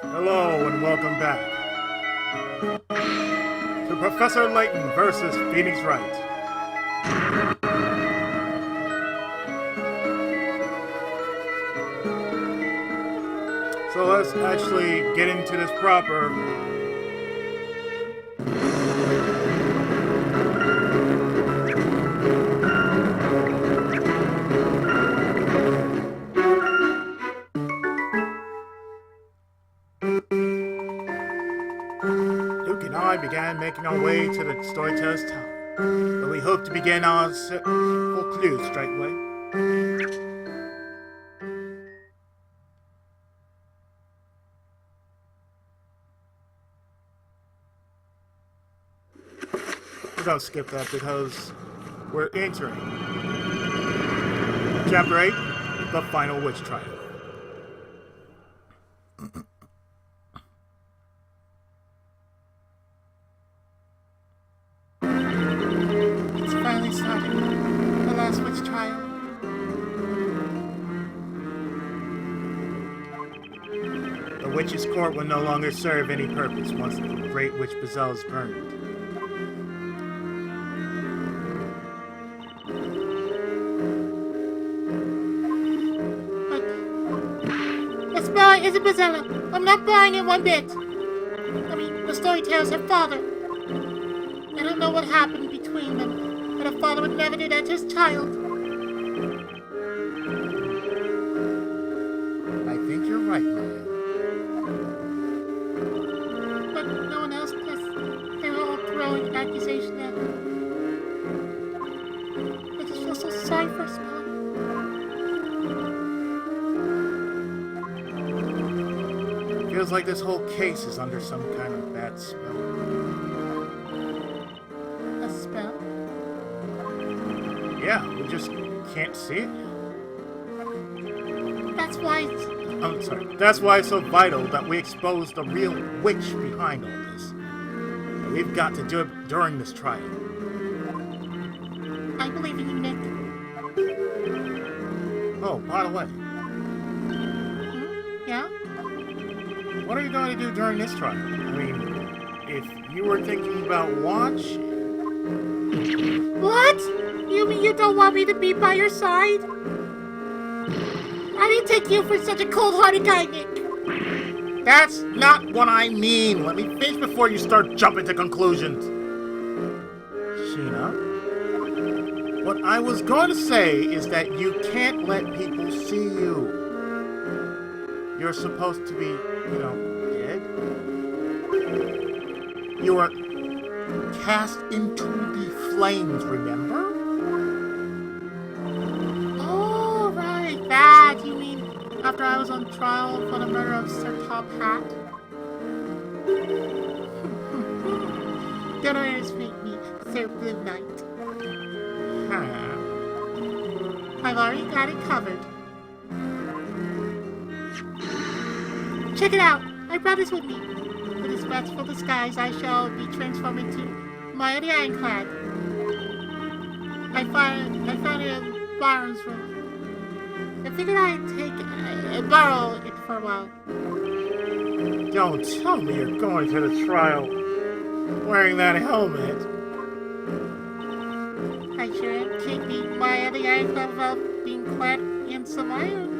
Hello and welcome back to Professor Layton versus Phoenix Wright. So let's actually get into this proper. Luke and I began making our way to the Storyteller's Tower, where we hope to begin our full clues straight away. We're gonna skip that because we're entering Chapter 8, The Final Witch Trial. It's finally started. The last witch trial. The witch's court will no longer serve any purpose once the great witch Bazel is burned. Espella isn't Bazel. I'm not buying it one bit. I mean, the storytellers have father. I don't know what happened between them, but a father would never do that to his child. I think you're right, Maya. But no one else does. They're all throwing accusations at her. I just feel so sorry for Espella. Feels like this whole case is under some kind of bad spell. A spell? Yeah, we just can't see it. That's why it's... I'm sorry. That's why it's so vital that we expose the real witch behind all this. And we've got to do it during this trial. I believe in you, Nick. Oh, by the way, Yeah? what are you going to do during this trial? I mean, if you were thinking about watch... What? You mean you don't want me to be by your side? I didn't take you for such a cold-hearted guy, Nick. That's not what I mean. Let me finish before you start jumping to conclusions. Sheena, what I was going to say is that you can't let people see you. You're supposed to be, dead. You are cast into the flames, remember? Oh, right, that. You mean after I was on trial for the murder of Sir Top Hat? Don't underestimate me, Sir Blue Knight. I've already got it covered. Check it out! I brought this with me. For this wrathful disguise, I shall be transformed into Maya the Ironclad. I found it in Byron's room. I figured I'd borrow it for a while. Don't tell me you're going to the trial wearing that helmet. I sure can't be Maya the Ironclad without being clad in some iron.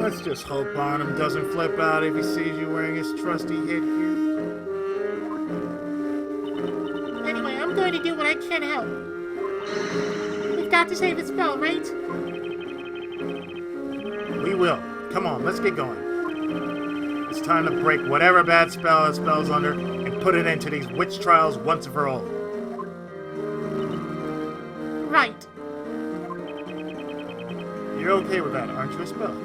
Let's just hope Barnum doesn't flip out if he sees you wearing his trusty headgear. Anyway, I'm going to do what I can to help. We've got to save the spell, right? We will. Come on, let's get going. It's time to break whatever bad spell it spells under and put it into these witch trials once and for all. Right. You're okay with that, aren't you, Espella?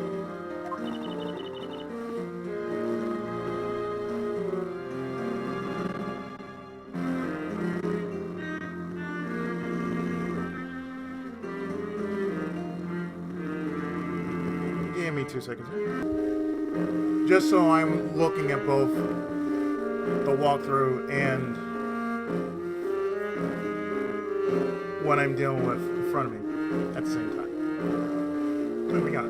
Give me 2 seconds. Just so I'm looking at both the walkthrough and what I'm dealing with in front of me at the same time. Moving on.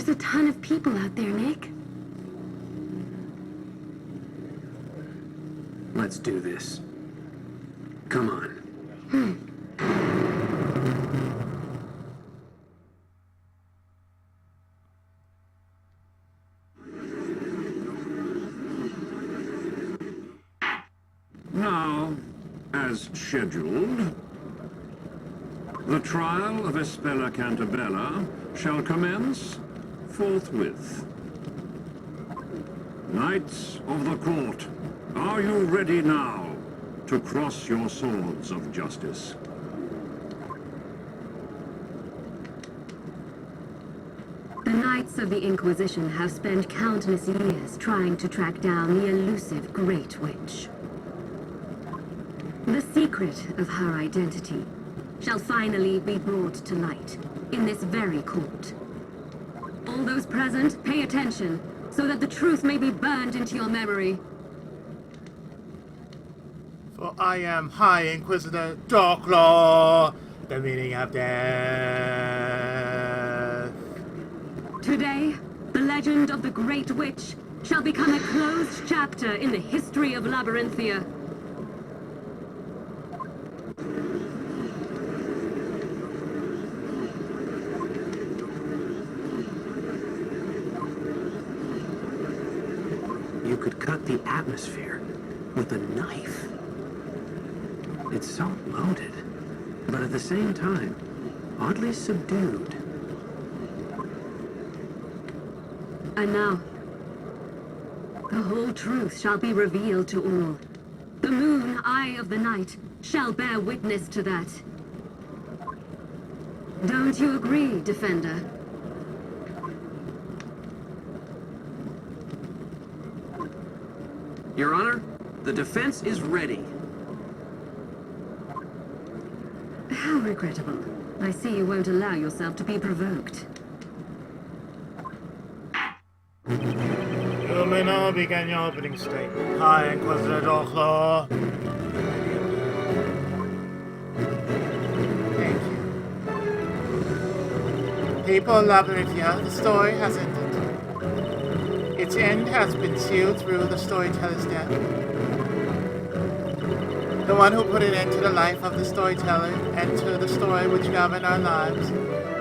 There's a ton of people out there, Nick. Let's do this. Come on. Now, as scheduled, the trial of Espella Cantabella shall commence forthwith. Knights of the court, are you ready now to cross your swords of justice? The Knights of the Inquisition have spent countless years trying to track down the elusive Great Witch. The secret of her identity shall finally be brought to light in this very court. All those present, pay attention, so that the truth may be burned into your memory. For I am High Inquisitor Darklaw, the meaning of death. Today, the legend of the Great Witch shall become a closed chapter in the history of Labyrinthia. You could cut the atmosphere with a knife. It's so loaded, but at the same time, oddly subdued. And now, the whole truth shall be revealed to all. The moon, eye of the night, shall bear witness to that. Don't you agree, Defender? Your Honor, the defense is ready. How regrettable. I see you won't allow yourself to be provoked. You may now begin your opening statement, High Inquisitor Darklaw. Thank you. People of Labyrinthia, the story has ended. Its end has been sealed through the storyteller's death. The one who put an end to the life of the storyteller and to the story which governed our lives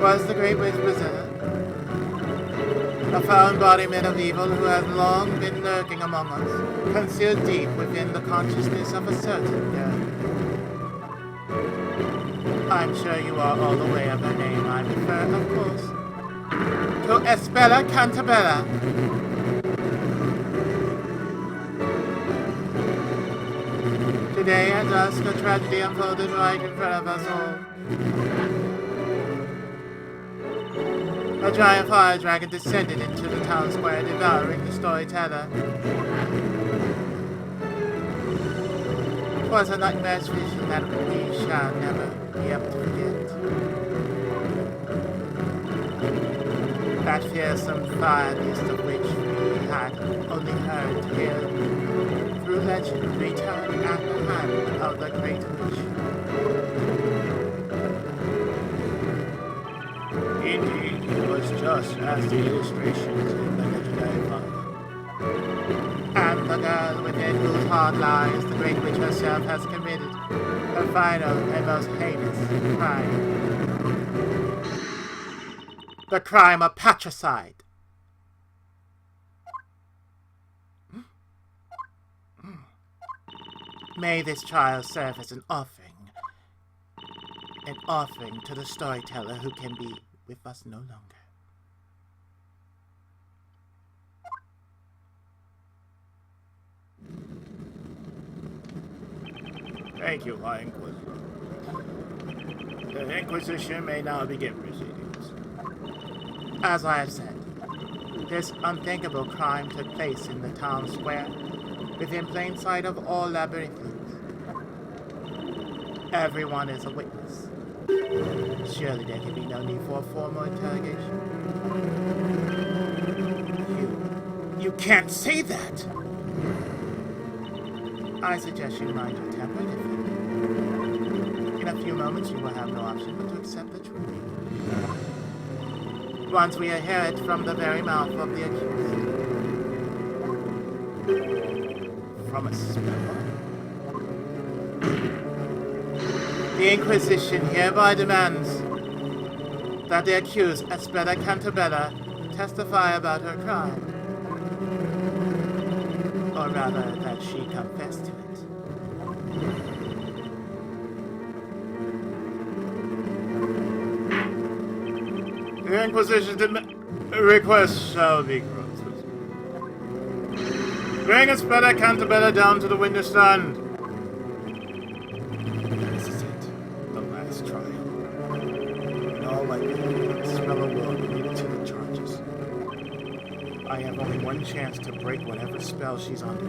was the Great Witch Priscilla, a foul embodiment of evil who has long been lurking among us, concealed deep within the consciousness of a certain girl. I'm sure you are all aware of her name. I refer, of course, to Espella Cantabella. Today at dusk, a tragedy unfolded right in front of us all. A giant fire dragon descended into the town square, devouring the storyteller. It was a nightmarish vision that we shall never be able to forget. That fearsome fire beast of which we had only heard tale through legend returned at the hand of the Great Witch. Indeed, it was just as the illustrations in the legendary fire. And the girl within whose heart lies the Great Witch herself has committed her final and most heinous crime. The crime of patricide. May this trial serve as an offering to the storyteller who can be with us no longer. Thank you, High Inquisitor. The Inquisition may now begin proceedings. As I have said, this unthinkable crime took place in the town square, within plain sight of all Labyrinthians. Everyone is a witness. Surely there can be no need for a formal interrogation. You can't say that! I suggest you mind your temper, Defender. In a few moments you will have no option but to accept the truth. once we hear it from the very mouth of the accused. From Espella? The Inquisition hereby demands that the accused, Espella Cantabella, testify about her crime. Or rather, that she confess to it. The Inquisition's request shall be granted. Bring Espella Cantabella down to the witness stand. This is it. The last trial. In all likelihood, Espella will admit to the charges. I have only one chance to break whatever spell she's under.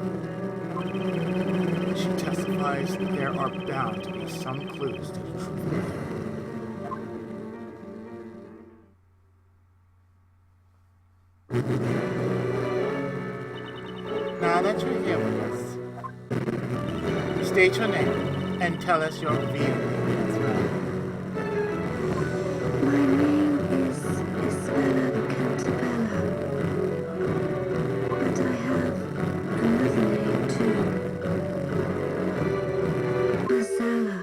When she testifies, there are bound to be some clues to the truth. Now that you're here with us, state your name and tell us your real name as well. My name is Espella Cantabella. But I have another name too. Espella.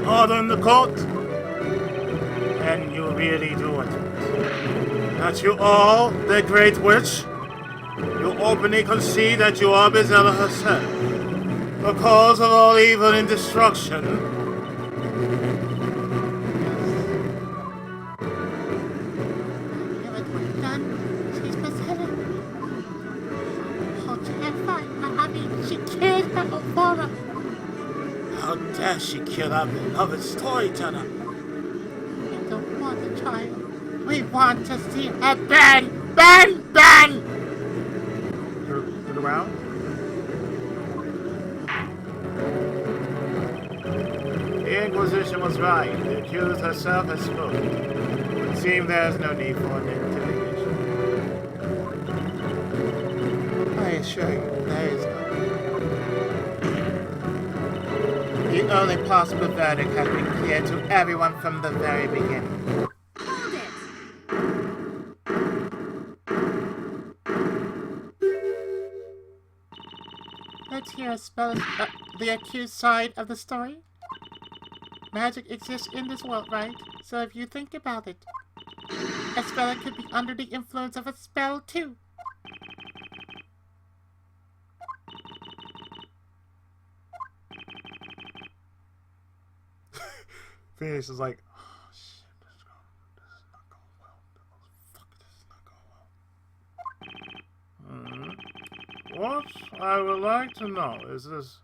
Order in the court. And you really do it. That you are the Great Witch? You openly concede that you are Espella herself, the cause of all evil and destruction. Yeah, but we're done. She's Espella. Oh, terrifying. I mean, she killed her Aurora. How dare she kill our beloved storyteller? We don't want the trial. We want to see her burn! Burn! Burn! Turn around. The Inquisition was right. The accused herself has spoken. It would seem there is no need for an interrogation. I assure you, there is no. The only possible verdict has been clear to everyone from the very beginning. Hold it! Let's hear the accused side of the story. Magic exists in this world, right? So if you think about it, Espella could be under the influence of a spell too. Phoenix is like, oh shit, this is not going well. Fuck, this is not going well. What I would like to know is this: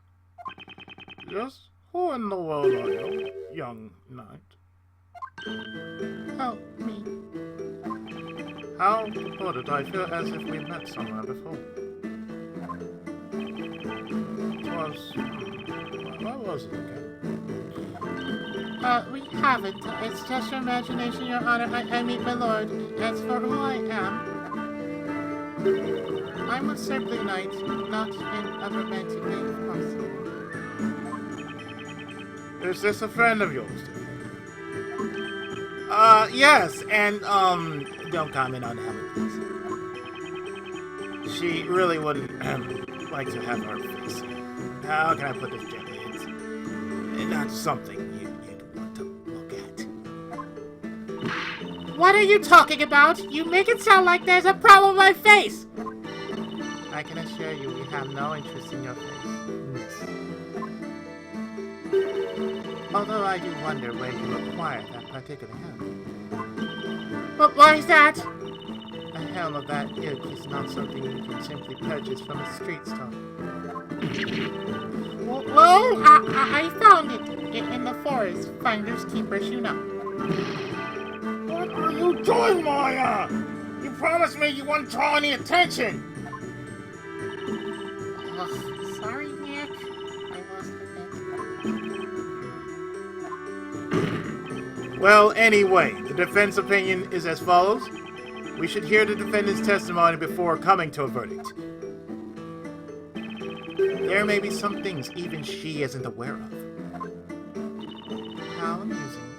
just who in the world are you, young knight? Oh, me. How to put it? I feel as if we met somewhere before. What was it again? We haven't. It's just your imagination, Your Honor. I mean, my lord. As for who I am, I'm a simply knight, not in a romantic way, of course. Is this a friend of yours? Yes, and, don't comment on Helen, please. She really wouldn't, like to have her face. How can I put this gently? It's not something you'd want to look at. What are you talking about? You make it sound like there's a problem with my face! I can assure you we have no interest in your face. Although I do wonder where you acquired that particular helm. But why is that? A helm of that ilk is not something you can simply purchase from a street stall. Well, I found it in the forest. Finders keepers, you know. What are you doing, Maya? You promised me you wouldn't draw any attention. Sorry, Nick. I lost my bet. Well, anyway, the defense opinion is as follows. We should hear the defendant's testimony before coming to a verdict. There may be some things even she isn't aware of. How amusing.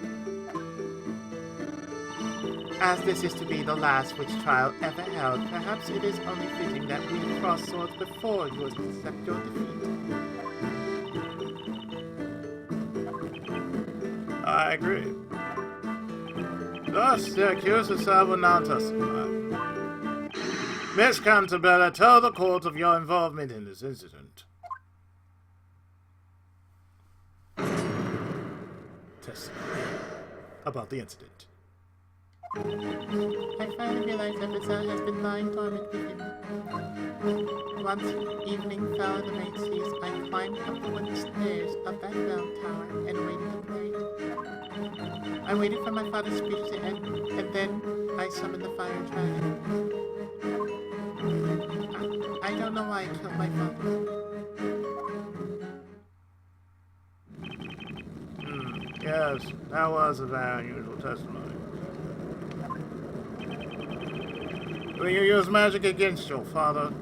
As this is to be the last witch trial ever held, perhaps it is only fitting that we cross swords before you accept your defeat. I agree. Thus, the accused herself will now testify. Miss Cantabella, tell the court of your involvement in this incident. Testify about the incident. I finally realized that Espella has been lying dormant within me. Once evening fell and the rain ceased, I climbed up the wooden stairs of that bell tower and awaited the parade. I waited for my father's speech to end, and then I summoned the fire dragon. I don't know why I killed my father. Yes, that was a very unusual testimony. Will you use magic against your father?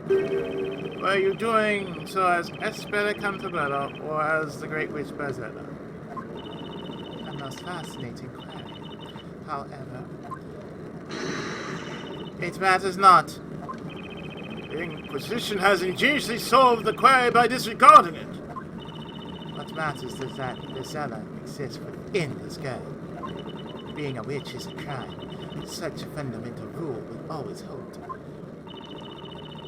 Were you doing so as Espella Cantabella or as the Great Witch Bezella? A most fascinating query. However, it matters not. The Inquisition has ingeniously solved the query by disregarding it. What matters is that Bezella exists within this girl. Being a witch is a crime. Such a fundamental rule will always hold.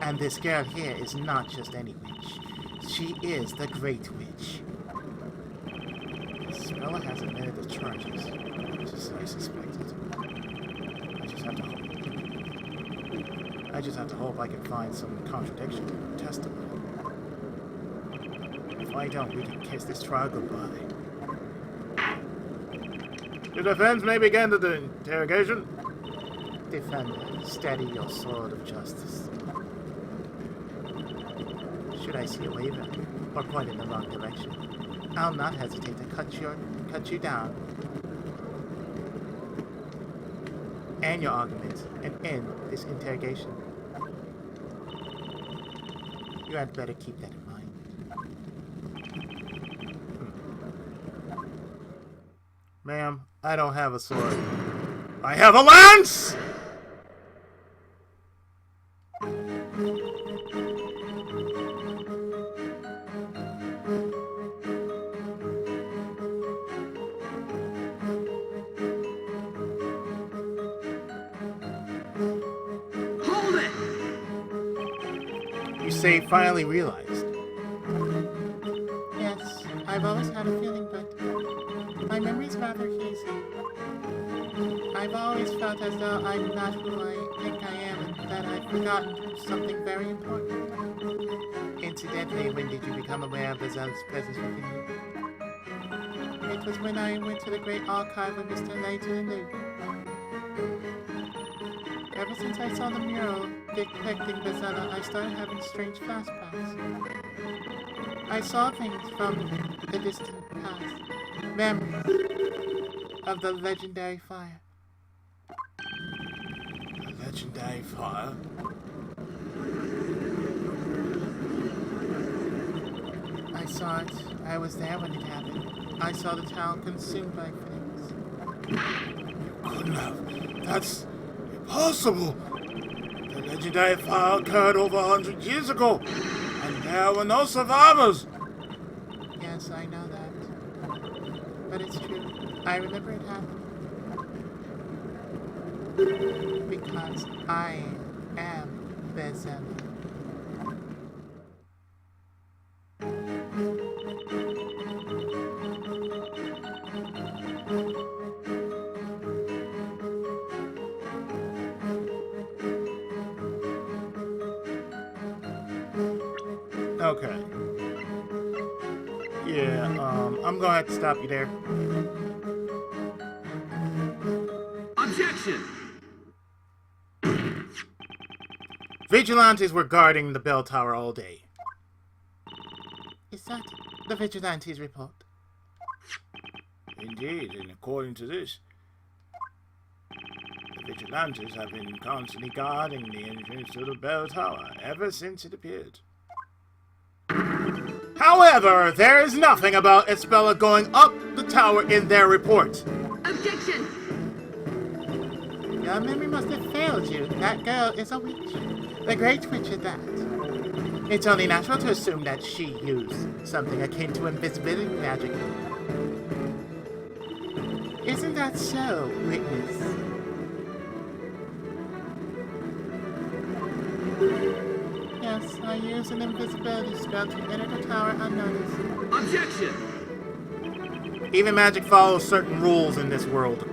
And this girl here is not just any witch. She is the Great Witch. Espella has admitted the charges, just as I suspected. I just have to hope I can find some contradiction in her testimony. If I don't, we can kiss this trial goodbye. The defense may begin the interrogation. Defender, steady your sword of justice. Should I see a waiver or point in the wrong direction, I'll not hesitate to cut you down and your arguments and end this interrogation. You had better keep that in mind. Ma'am, I don't have a sword. I have a lance! Hold it! You say finally realized. yes, I've always had a feeling, but my memory's rather hazy. I've always felt as though I'm not who I think I am and that I've forgotten something very important. Incidentally, when did you become aware of Bezella's presence within you? It was when I went to the great archive with Mr. Layton and Layton. Ever since I saw the mural depicting Bezella, I started having strange flashbacks. I saw things from the distant past, memories of the legendary fire. The legendary fire? I saw it. I was there when it happened. I saw the town consumed by flames. You couldn't have. That's impossible. The legendary fire occurred over 100 years ago, and there were no survivors. Yes, I know that. But it's true. I remember it happened. Because I am Bezella. Okay. Yeah, I'm gonna have to stop you there. Objection! Vigilantes were guarding the bell tower all day. Is that the Vigilante's report? Indeed, and according to this, the vigilantes have been constantly guarding the entrance to the bell tower ever since it appeared. However, there is nothing about Espella going up the tower in their report. Objection! Your memory must have failed you. That girl is a witch. The Great Witch at that. It's only natural to assume that she used something akin to invisibility magic. Isn't that so, witness? Yes, I used an invisibility spell to enter the tower unnoticed. Objection! Even magic follows certain rules in this world.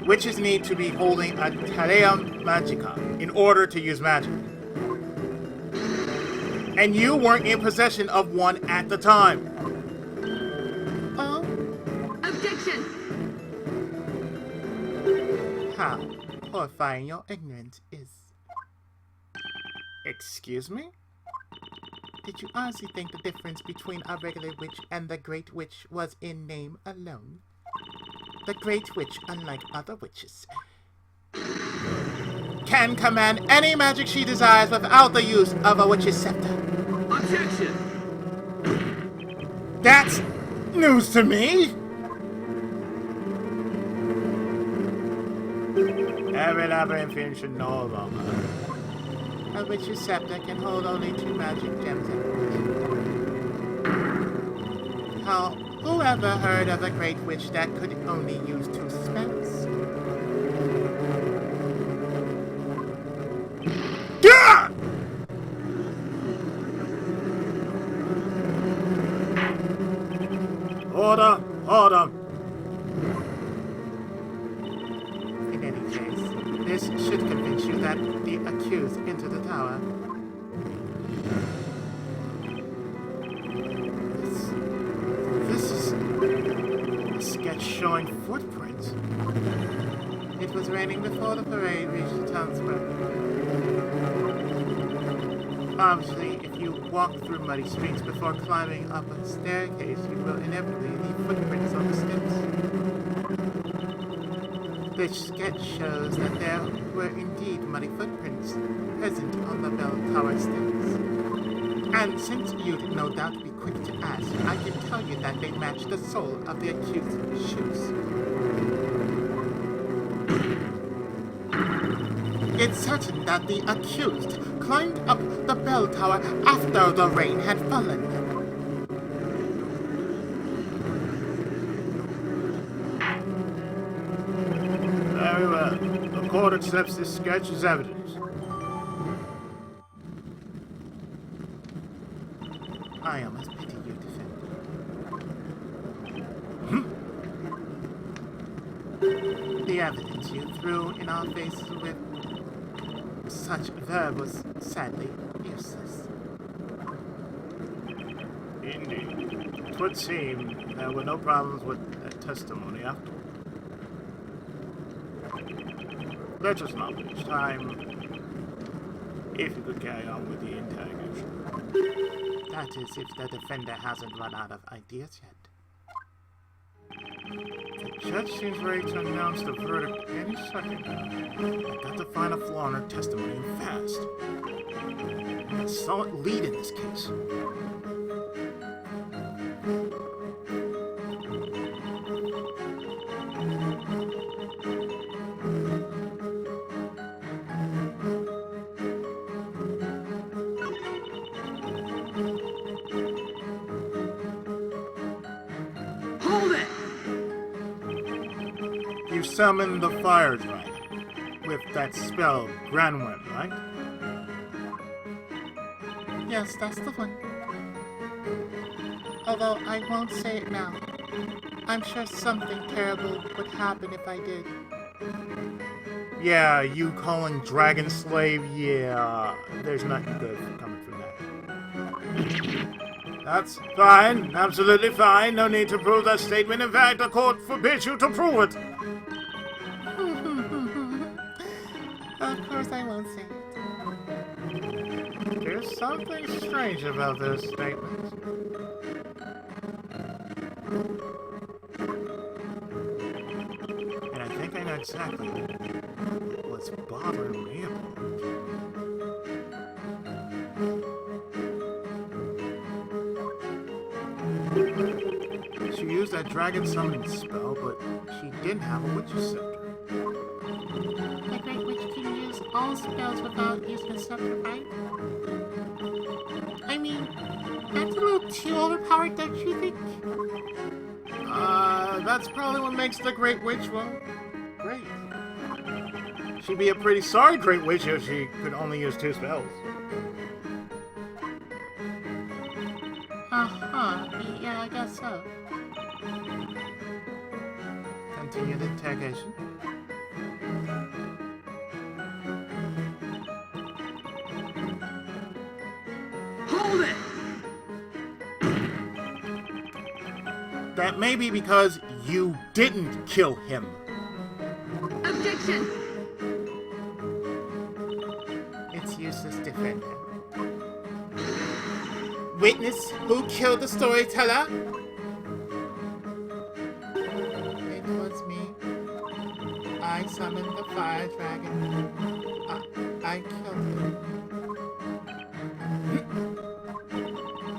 Witches need to be holding a Tareum Magica in order to use magic. And you weren't in possession of one at the time. Oh? Objection! How horrifying your ignorance is. Excuse me? Did you honestly think the difference between a regular witch and the Great Witch was in name alone? The Great Witch, unlike other witches, can command any magic she desires without the use of a witch's scepter. Objection! That's news to me! Every labyrinth should know about her. A witch's scepter can hold only 2 magic gems at once. Whoever heard of a Great Witch that could only use 2 spells? Yeah! Order! Order! In any case, this should convince you that the accused entered the tower. This is a sketch showing footprints. It was raining before the parade reached the town square. Obviously, if you walk through muddy streets before climbing up a staircase, you will inevitably leave footprints on the steps. This sketch shows that there were indeed muddy footprints present on the bell tower steps. And since you'd no doubt be quick to ask, I can tell you that they match the sole of the accused's shoes. It's certain that the accused climbed up the bell tower after the rain had fallen. Very well. The court accepts this sketch as evidence. I almost pity you, defendant. The evidence you threw in our faces with such verb was sadly useless. Indeed. It would seem there were no problems with that testimony afterward. Let us know each time if you could carry on with the interrogation. That is, if the defender hasn't run out of ideas yet. The judge seems ready to announce the verdict any second now. I got to find a flaw in her testimony and fast. A solid lead in this case. Hold it! You summoned the fire dragon with that spell, Granwen, right? Yes, that's the one. Although I won't say it now. I'm sure something terrible would happen if I did. Yeah, you calling Dragon Slave? Yeah, there's nothing good coming from that. That's fine, absolutely fine. No need to prove that statement. In fact, the court forbids you to prove it. Of course I won't say it. There's something strange about this statement. And I think I know exactly what's bothering me about it. She used that dragon summoning spell, but she didn't have a witch's scepter. The Great Witch can use all spells without using a scepter, right? I mean, that's a little too overpowered, don't you think? That's probably what makes the Great Witch, well, great. She'd be a pretty sorry Great Witch if she could only use 2 spells. Uh-huh. Yeah, I guess so. Continue the interrogation. Hold it! That may be because you didn't kill him. Objection! It's useless defending. Witness who killed the storyteller? It was me. I summoned the fire dragon. I killed him.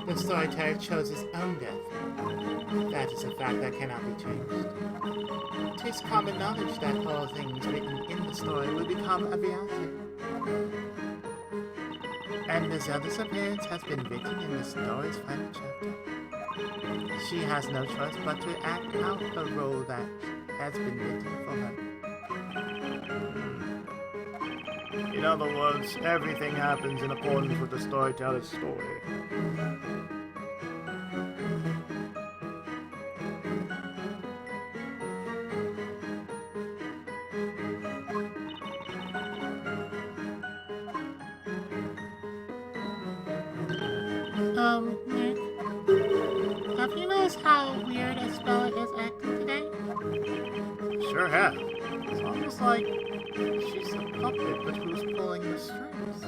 The storyteller chose his own death. That is a fact that cannot be changed. 'Tis common knowledge that all things written in the story will become a reality. And the Zelda's appearance has been written in the story's final chapter. She has no choice but to act out the role that has been written for her. In other words, everything happens in accordance with the storyteller's story. Nick, have you noticed how weird Espella is acting today? Sure have. It's almost like she's a puppet, but who's pulling the strings?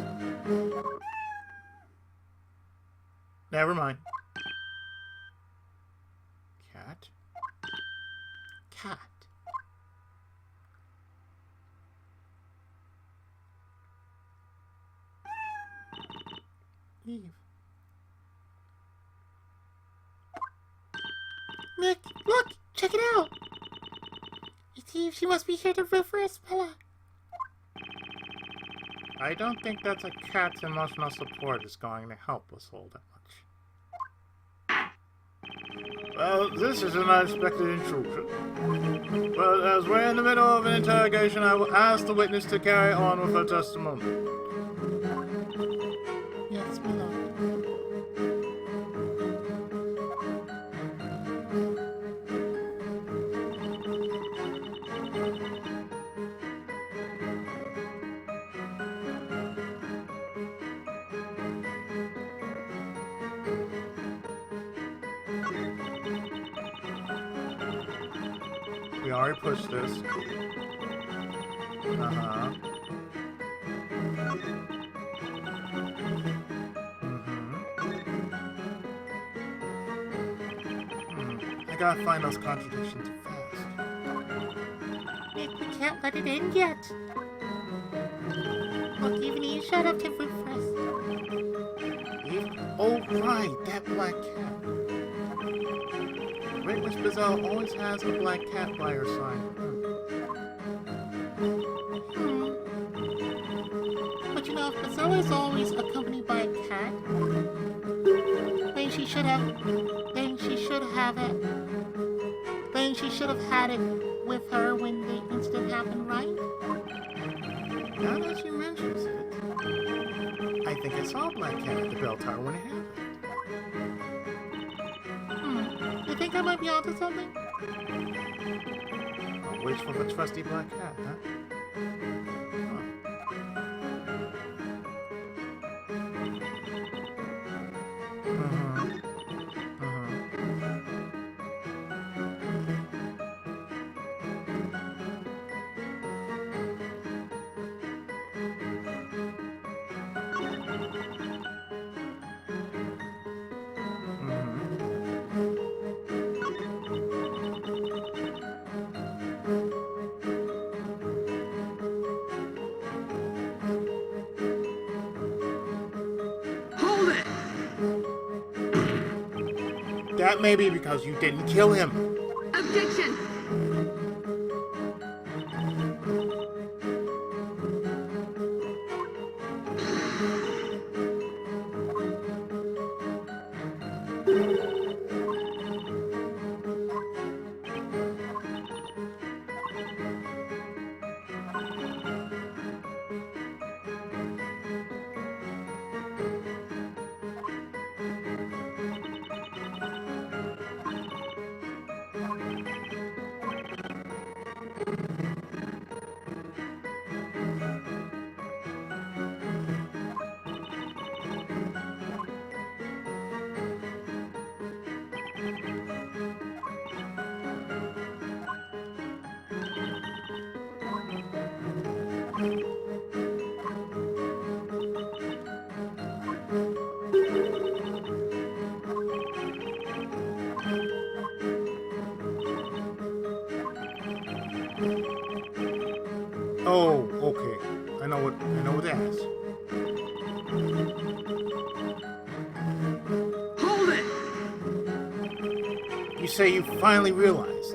Never mind. Cat? Cat. Eve. Nick, look! Check it out! It's Eve. She must be here to root for Espella. I don't think that's a cat's emotional support is going to help us all that much. Well, this is an unexpected intrusion. But as we're in the middle of an interrogation, I will ask the witness to carry on with her testimony. Yes, my lord. We already pushed this. Uh-huh. I gotta find those contradictions fast. Nick, we can't let it end yet. Look, even you showed up to root for us. Eve? Oh, right, that black cat. Great Witch Bizarre always has a black cat by her side. But you know, if Espella is always accompanied by a cat, then she should have had it with her when the incident happened, right? Now that you mention it, I think I saw a black cat at the bell tower when it happened. You think I might be onto something? I'll wait for the trusty black cat, huh? That may be because you didn't kill him. Objection! Oh, okay. I know what that is. Hold it! You say you finally realized.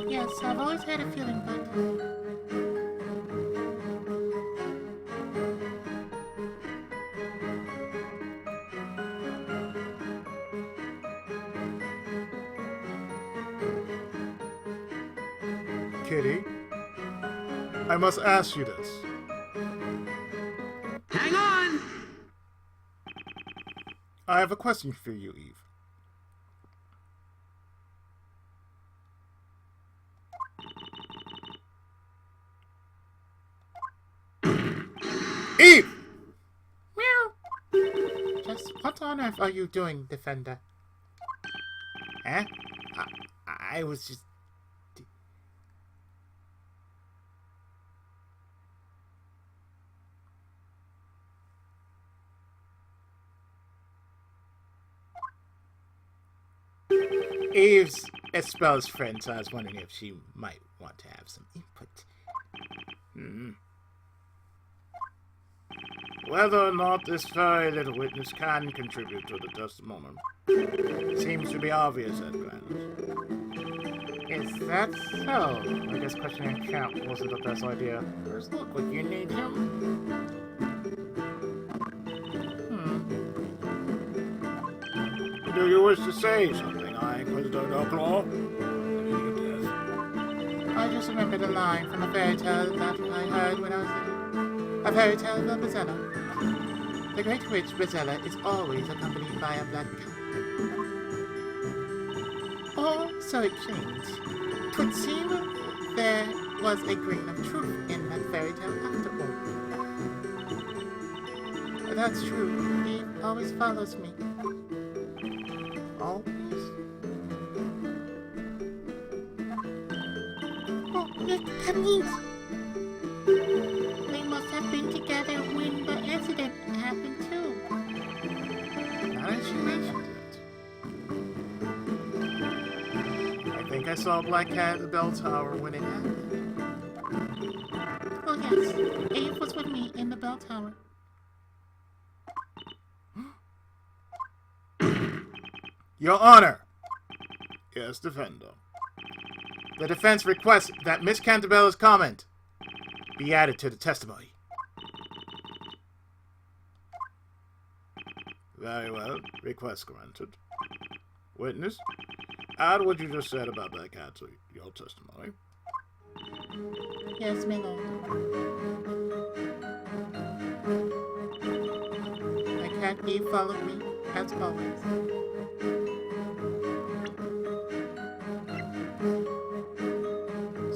Yes, I've always had a feeling, but Kitty, I must ask you this. Hang on! I have a question for you, Eve. Eve! meow. Just what on earth are you doing, Defender? Huh? I was just... Eve's Espella's friend, so I was wondering if she might want to have some input. Whether or not this very little witness can contribute to the testimony seems to be obvious at glance. Is that so? I guess questioning Count wasn't the best idea. First look what you need him. Do you wish to say something, High Inquisitor Darklaw? I just remembered a line from a fairy tale that I heard when I was little. A fairy tale of Espella. The great witch Espella is always accompanied by a black cat. Or so it seems. 'Twould seem there was a grain of truth in that fairy tale after all. That's true. He always follows me. Always? Oh, that means they must have been together when the incident happened too. Now that you mentioned it. I think I saw a black cat at the bell tower when it happened. Oh yes, Abe was with me in the bell tower. Your Honor! Yes, Defender. The defense requests that Miss Cantabella's comment be added to the testimony. Very well. Request granted. Witness, add what you just said about that cat to your testimony. Yes, my lord. My cat Eve followed me, as always.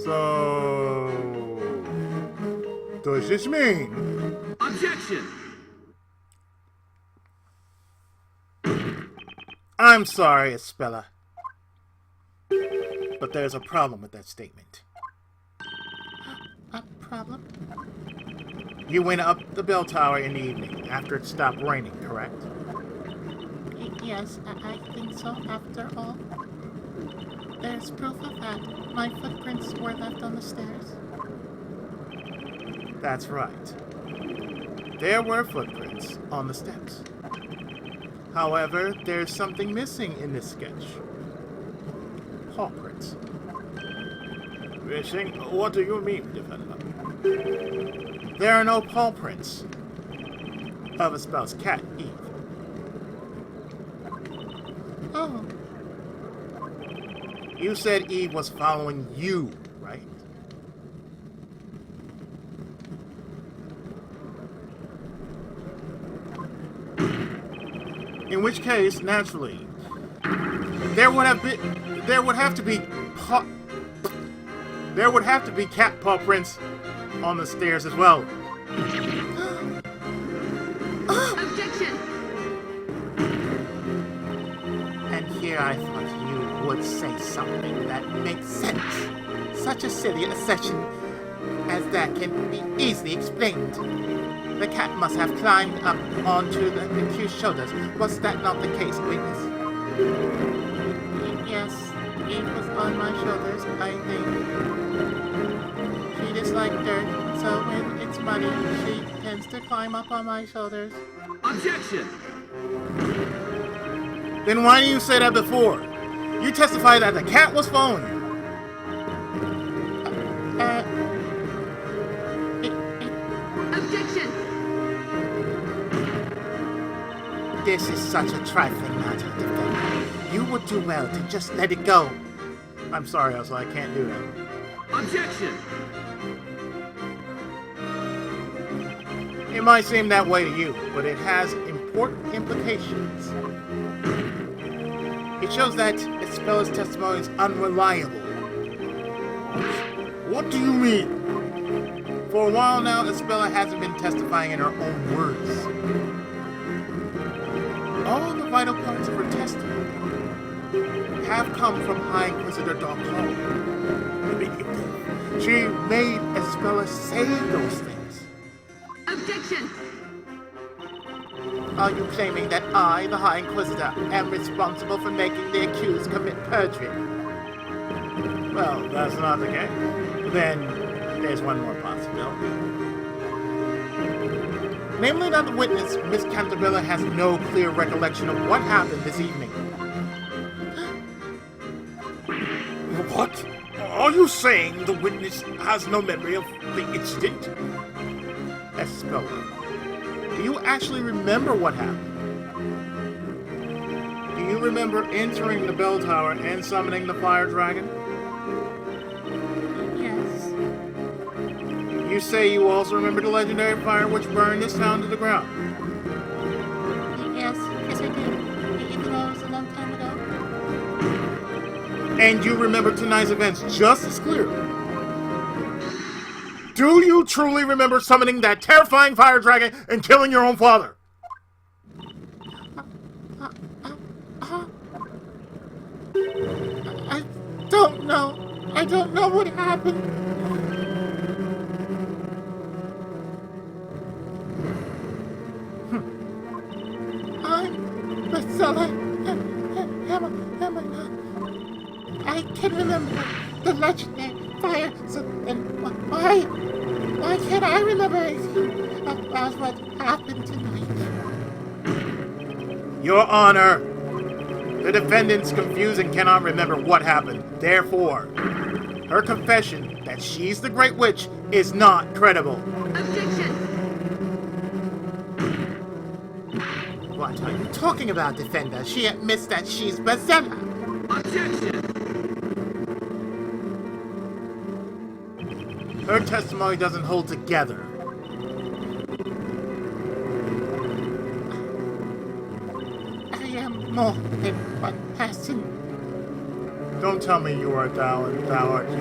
So, does this mean? Objection! I'm sorry, Espella, but there's a problem with that statement. A problem? You went up the bell tower in the evening after it stopped raining, correct? Yes, I think so, after all. There's proof of that. My footprints were left on the stairs. That's right. There were footprints on the steps. However, there's something missing in this sketch. Paw prints. Missing? What do you mean, Defender? There are no paw prints of Espella's cat, Eve. Oh, You said Eve was following you, right? In which case, naturally, there would have to be cat paw prints on the stairs as well. Objection! And here I thought you would say something that makes sense. Such a silly assertion as that can be easily explained. The cat must have climbed up onto the accused's shoulders. Was that not the case, witness? yes. It was on my shoulders, I think. She dislikes dirt, so when it's muddy, she tends to climb up on my shoulders. Objection! Then why didn't you say that before? You testified that the cat was following you. Objection! This is such a trifling matter, defendant. You would do well to just let it go. I'm sorry, Elsa, I can't do that. Objection! It might seem that way to you, but it has important implications. It shows that Espella's testimony is unreliable. What do you mean? For a while now, Espella hasn't been testifying in her own words. All the vital parts of her testimony have come from High Inquisitor Darklaw. She made Espella say those things. Objection! Are you claiming that I, the High Inquisitor, am responsible for making the accused commit perjury? Well, that's not the case. Then there's one more possibility. Namely that the witness, Miss Cantabella, has no clear recollection of what happened this evening. What? Are you saying the witness has no memory of the incident? Espella, do you actually remember what happened? Do you remember entering the bell tower and summoning the fire dragon? Yes. You say you also remember the legendary fire which burned this town to the ground. Yes, I do. Even though it was a long time ago. And you remember tonight's events just as clearly. Do you truly remember summoning that terrifying fire dragon and killing your own father? I don't know. I don't know what happened. I'm Espella. Am I not? I can remember the legendary fire, and why can't I remember anything about what happened tonight? Your Honor, the defendant's confused and cannot remember what happened. Therefore, her confession that she's the Great Witch is not credible. Objection! What are you talking about, defender? She admits that she's Espella. Objection! Her testimony doesn't hold together. I am more than one person. Don't tell me you are thou and thou art you.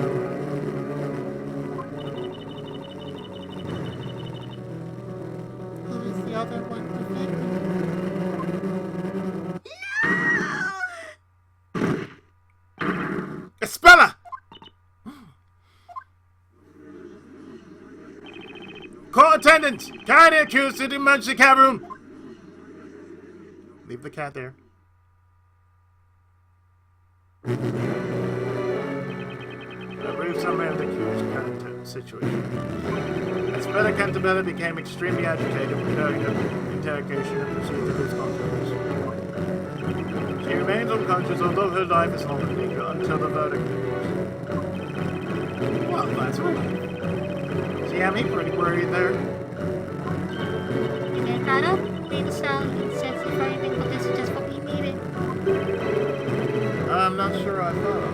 Who is the other one who made me? Espella! Call attendants! Carry the accused to the emergency cat room! Leave the cat there. A brief summary of the accused's current situation. Espella Cantabella became extremely agitated with during the interrogation and pursuit of his controversy. unconscious, although her life is not in danger until the verdict is. Well, that's right. See, I'm pretty worried there. You got up, made a sound, and said for anything, but this is just what we needed. I'm not sure I follow.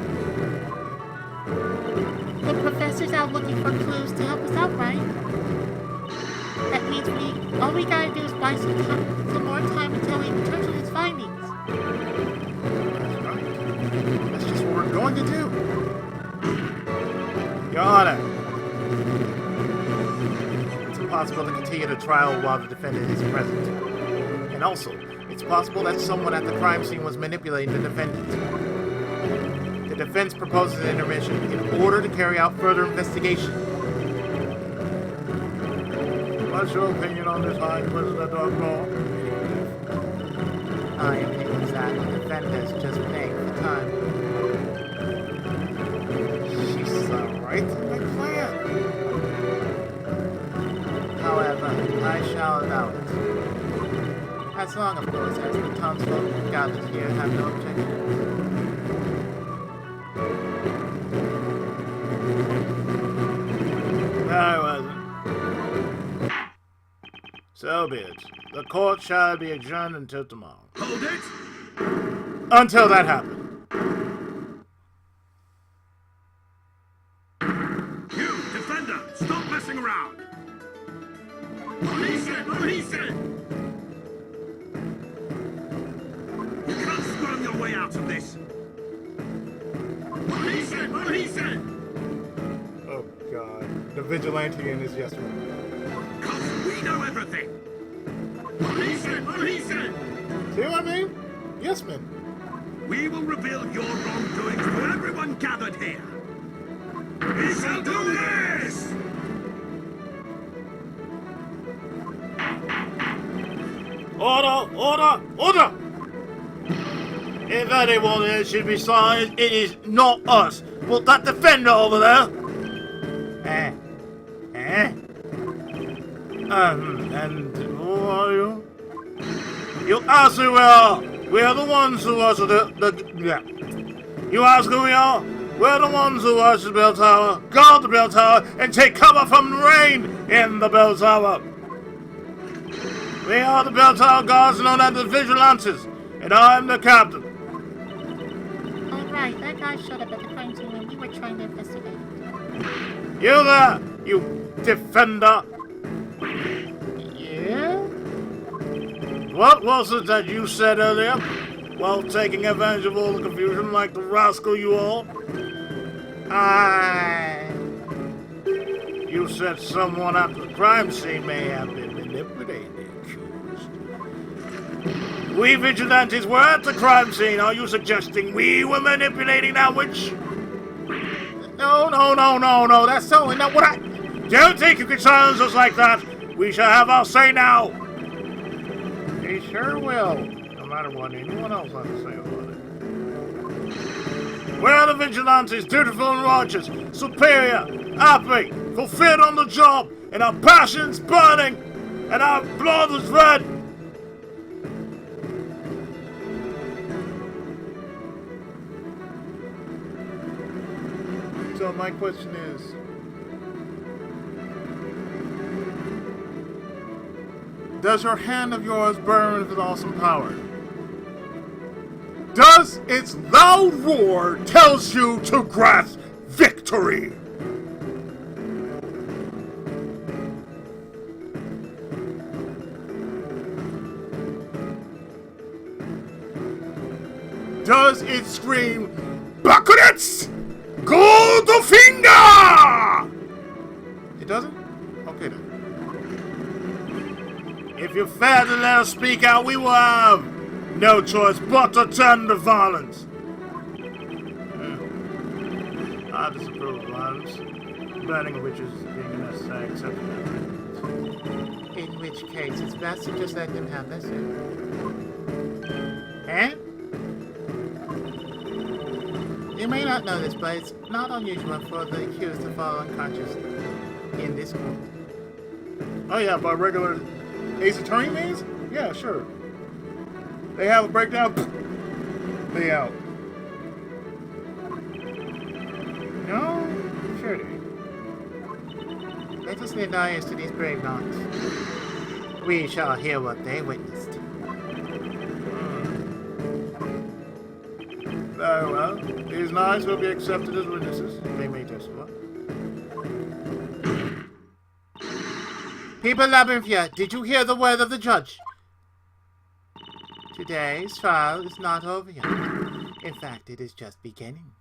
The professor's out looking for clues to help us out, right? That means all we gotta do is buy some more time until he returns with his findings. That's right. That's just what we're going to do. Your Honor. It's impossible to continue the trial while the defendant is present. And also, it's possible that someone at the crime scene was manipulating the defendant. The defense proposes an intermission in order to carry out further investigation. What's your opinion on this, High Inquisitor Darklaw? My opinion is that the defendant is just playing for time. She's right in my plan. However, I shall allow it. As long, of course, as the townsfolk gathered here have no objection. I wasn't. So be it. The court shall be adjourned until tomorrow. Hold it! Until that happens. You, defender, stop messing around! Release it! Release it! You can't squirm your way out of this! Release it! Release it! Oh, God. The vigilante in his yesterday. Cause we know everything! Release it! Release it! See what I mean? Yes, man. We will reveal your wrongdoings to everyone gathered here! We shall do this! Order! Order! Order! If anyone here should be silenced, it is not us, but that defender over there. And who are you? You ask who we are. We are the ones who worship yeah. You ask who we are? We're the ones who worship the bell tower, guard the bell tower, and take cover from the rain in the bell tower. We are the bell tower guards known as the Vigilantes, and I'm the captain. Alright, that guy showed up at the crime scene when we were trying to investigate. You there, you defender. Yeah? What was it that you said earlier? While taking advantage of all the confusion like the rascal you are? You said someone at the crime scene may have been manipulated, accused. We vigilantes were at the crime scene. Are you suggesting we were manipulating that witch? No. That's totally not what I... Don't think you can silence us like that. We shall have our say now. We sure will. No matter what anyone else has to say about it. We're the vigilantes, dutiful and righteous, superior, happy, fulfilled on the job, and our passions burning, and our blood is red. So my question is, does your hand of yours burn with awesome power? Does its loud roar tells you to grasp victory? Does it scream, Backwards! Goldfinger! It doesn't? Okay then. If you fail to let us speak out, we will have no choice but to turn to violence. I disapprove of violence. Burning of witches being a necessary exception. In which case, it's best to just let them have their say. Eh? You may not know this, but it's not unusual for the accused to fall unconscious in this court. Oh yeah, by regular Ace Attorney means? Yeah, sure. They have a breakdown. Leo. No, surely. Let us lend our ears to these brave knights. We shall hear what they witnessed. Very well. These knights will be accepted as witnesses. They may testify. People Labyrinthia, did you hear the word of the judge? Today's trial is not over yet. In fact, it is just beginning.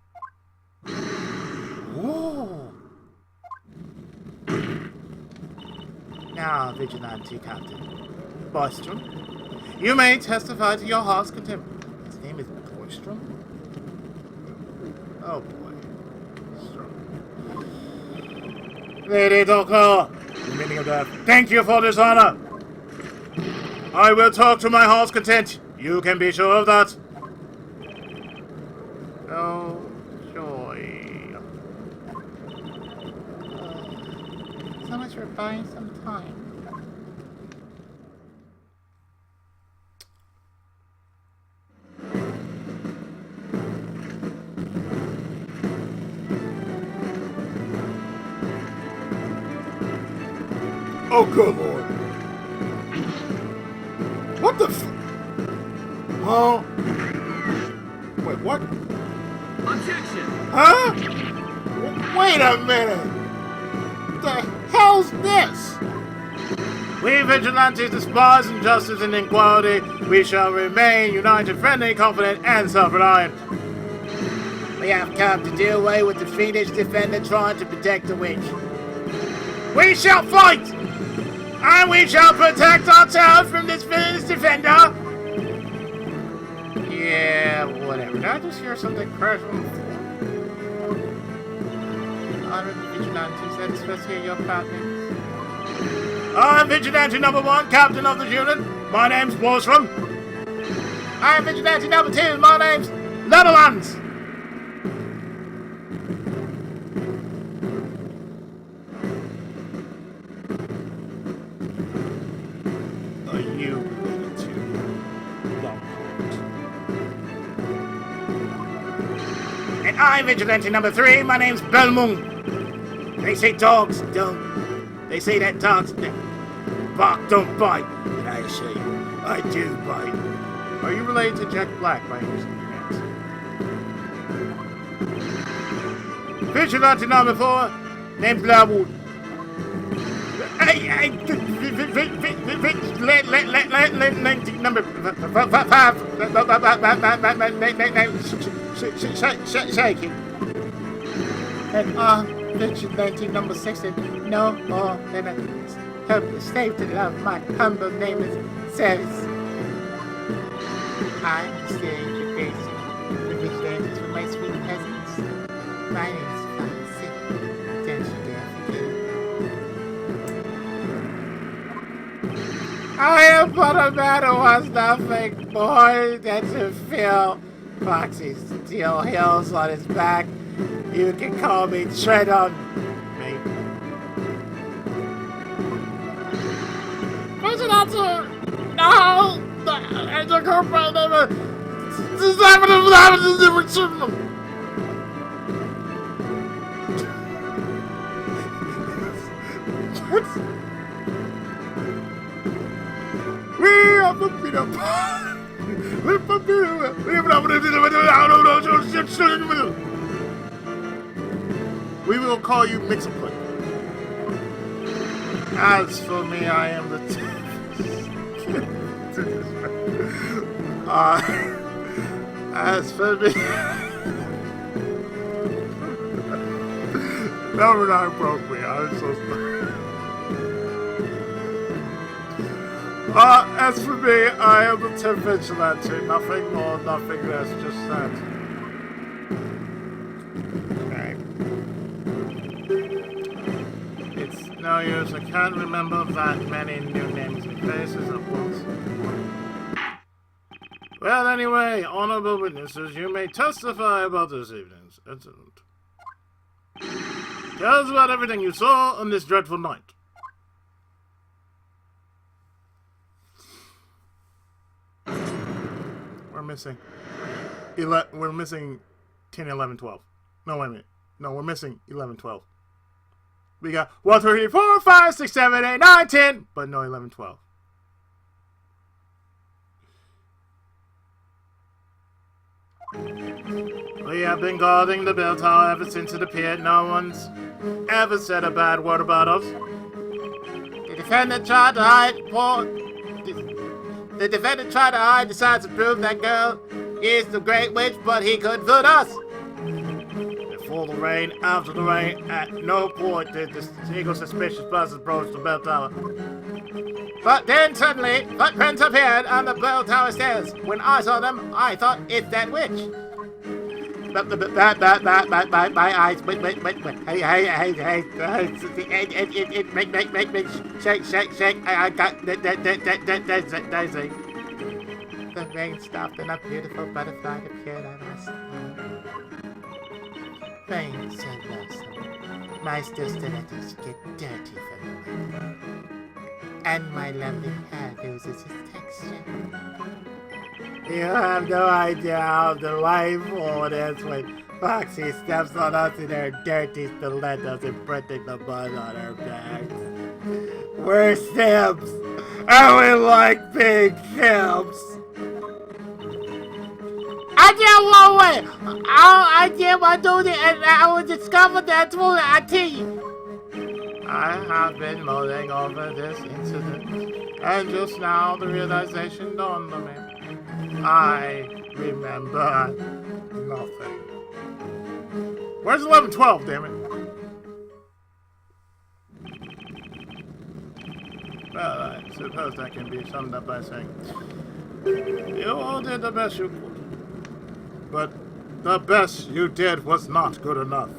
Ooh. Now, Vigilante Captain Boystrom, you may testify to your heart's contempt. His name is Boystrom? Oh boy. Lady Darklaw, the meaning of that. Thank you for this honor. I will talk to my heart's content. You can be sure of that. Oh, joy. So much for buying some time. Oh, good lord. What the f... Huh? Wait, what? Objection! Huh? Wait a minute. What the hell's this? We vigilantes despise injustice and inequality. We shall remain united, friendly, confident, and self-reliant. We have come to do away with the fiendish defender trying to protect the witch. We shall fight! And we shall protect ourselves from this villainous defender! Yeah, whatever. Did I just hear something crash on the floor? Honorable Vigilantes, let us first hear your proud names. I'm Vigilante number 1, Captain of the unit. My name's Boystrom. I'm Vigilante number 2. My name's Netherlands. Are you related to Lockhart? And I'm Vigilante number 3. My name's Belmont. They say dogs don't. They say that dogs bark don't bite. And I assure you, I do bite. Are you related to Jack Black by any chance? Vigilante number 4, named Blackwood. Number 5, shaking. And Vigilante number 6, no more than a helpless slave to love. My humble name is Service. I am the stranger facing the vigilantes for my sweet peasants. My name is Fancy. Don't you dare forget. I am but a man who has nothing more than to feel Foxy's steel heels on his back. You can call me Tread on me. Vigilante! No! I took her by name. This is happening without a different symptom. We are the peanut We will call you Mix-a-Play. As for me, I am the as for me, number 9 broke me. I'm so sorry. As for me, I am the 10th Vigilante. Nothing more, nothing less, just that. Okay. It's no use. I can't remember that many new names and faces at once. Well, anyway, honorable witnesses, you may testify about this evening's incident. Tell us about everything you saw on this dreadful night. We're missing. we're missing 10, 11, 12. No, wait a minute. No, we're missing 11, 12. We got 1, 2, 3, 4, 5, 6, 7, 8, 9, 10, but no 11, 12. We have been guarding the bell tower ever since it appeared. No one's ever said a bad word about us. The defendant tried to hide, the defendant tried to hide the signs to prove that girl is the Great Witch, but he couldn't fool us. Before the rain, after the rain, at no point did the single suspicious person approach the bell tower. But then suddenly, footprints appeared on the bell tower stairs. When I saw them, I thought it's that witch. My eyes, wait, hey, make, shake, I got that, the rain stopped and a beautiful butterfly appeared on us. Rain said yes, my stilettos get dirty from the wind, and my lovely hair loses its texture. You have no idea how delightful it is when Foxy steps on us in her dirty stilettos and printing the mud on her backs. We're simps, and we like big simps. I didn't want way. I didn't want to do it, and I will discover that through IT. I have been mulling over this incident, and just now the realization dawned on me. I remember nothing. Where's 11-12, damn it? Well, I suppose that can be summed up by saying, you all did the best you could. But the best you did was not good enough.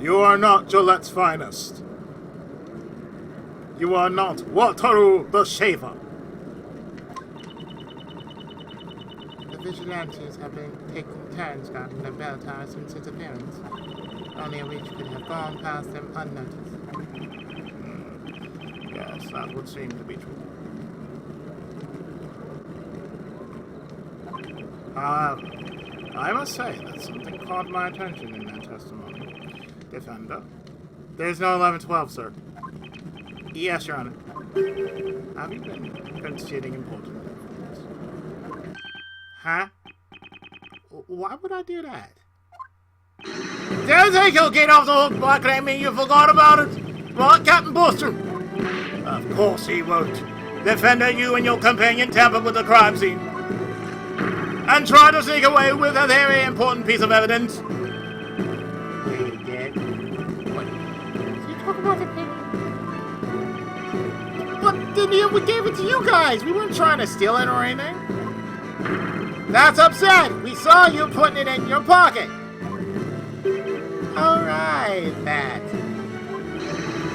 You are not Gillette's finest. You are not Wataru the Shaver. The vigilantes have been taking turns guarding the bell tower since its appearance. Only a witch could have gone past them unnoticed. Yes, that would seem to be true. However, I must say that something caught my attention in that testimony. Defender. There's no 11-12, sir. Yes, Your Honor. Have you been considering important things? Huh? Why would I do that? Don't think you'll get off the hook by claiming you forgot about it. Right, Captain Boston? Of course he won't. Defender, you and your companion tampered with the crime scene and tried to sneak away with a very important piece of evidence. We did. What? Did you talk about the paper? But then we gave it to you guys. We weren't trying to steal it or anything. That's absurd. We saw you putting it in your pocket. All right, that.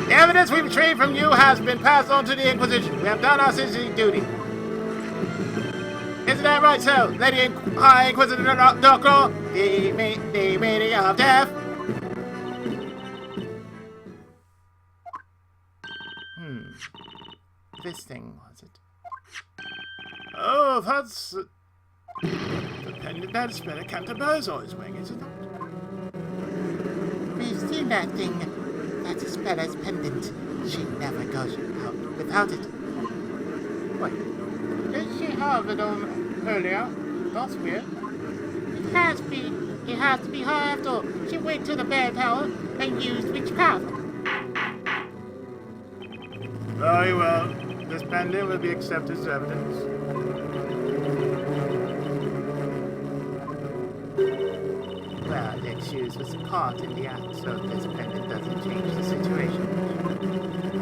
The evidence we retrieved from you has been passed on to the Inquisition. We have done our citizen's duty. Isn't that right, sir? Lady High Inquisitor Darklaw, the meaning of death. This thing, was it? Oh, that's the pendant that Espella Canterbury's always wearing, is it not? We've seen that thing. That's Espella's pendant. She never goes out without it. Wait. Did she have it on earlier? That's weird. It has to be her after all. She went to the bell tower and used witchcraft. Very well. This pendant will be accepted as evidence. Well, that shoes was caught in the act, so this pendant doesn't change the situation.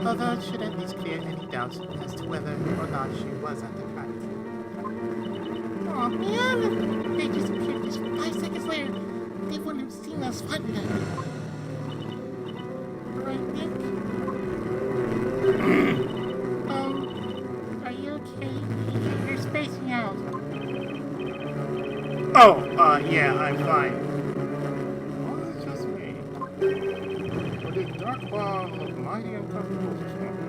Although it should at least clear any doubts as to whether or not she was at the crime. Oh man! They just appeared just 5 seconds later. They wouldn't have seen us fighting them. Right, Nick? Are you okay? You're spacing out. Oh, yeah, I'm fine. Well, it's just me. But the Darklaw look mighty uncomfortable this morning.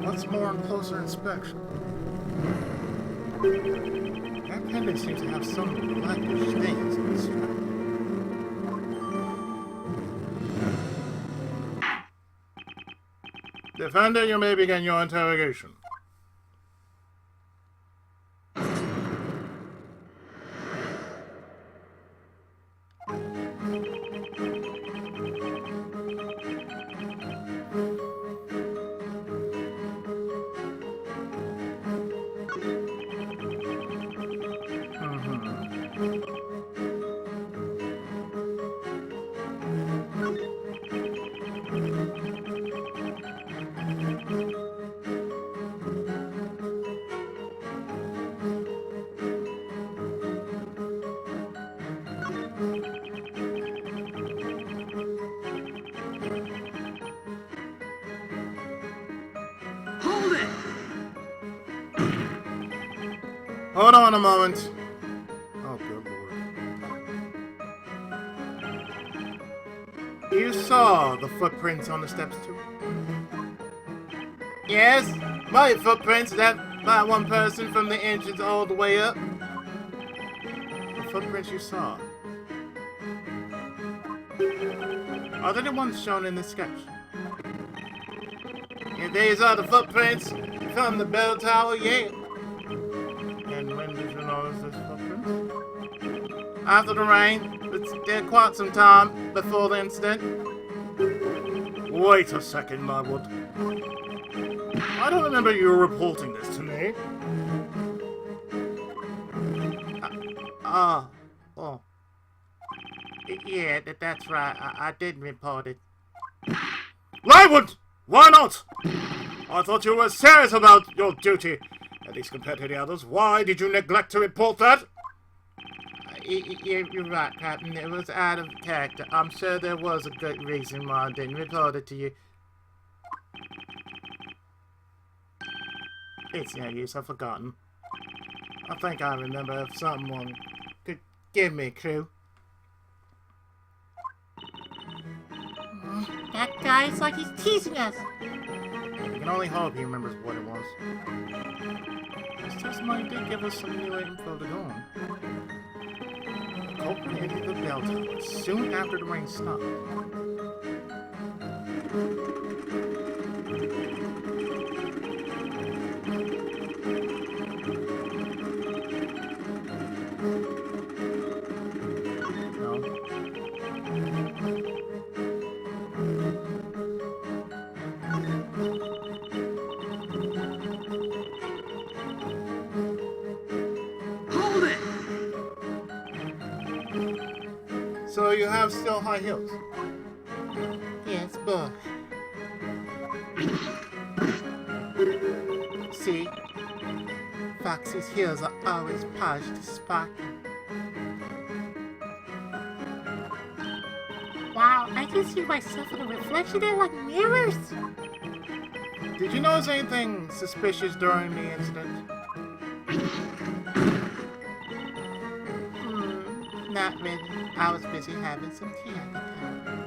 What's more on closer inspection? That pendant seems to have some blackish stains in the strap. Defender, you may begin your interrogation. Hold it! Hold on a moment. Oh, good lord. You saw the footprints on the steps too? Yes, my footprints, that by one person from the entrance all the way up. The footprints you saw. Are they the ones shown in the sketch? Yeah, these are the footprints from the bell tower, yeah. And when did you notice these footprints? After the rain. It's quite some time before the incident. Wait a second, my lord. I don't remember you reporting this to me. Oh. Yeah, that's right. I did report it. Lywood! Why not? I thought you were serious about your duty. At least compared to the others. Why did you neglect to report that? You're right, Captain. It was out of character. I'm sure there was a good reason why I didn't report it to you. It's no use. I've forgotten. I think I remember if someone could give me a clue. That guy's like he's teasing us. I can only hope he remembers what it was. This testimony did give us some new info to go on. The culprit entered the bell tower soon after the rain stopped. So you have still high heels? Yes, but... See? Foxy's heels are always polished and sparkling. Wow, I can see myself in the reflection. They're like mirrors. Did you notice anything suspicious during the incident? Not really. I was busy having some tea at the time.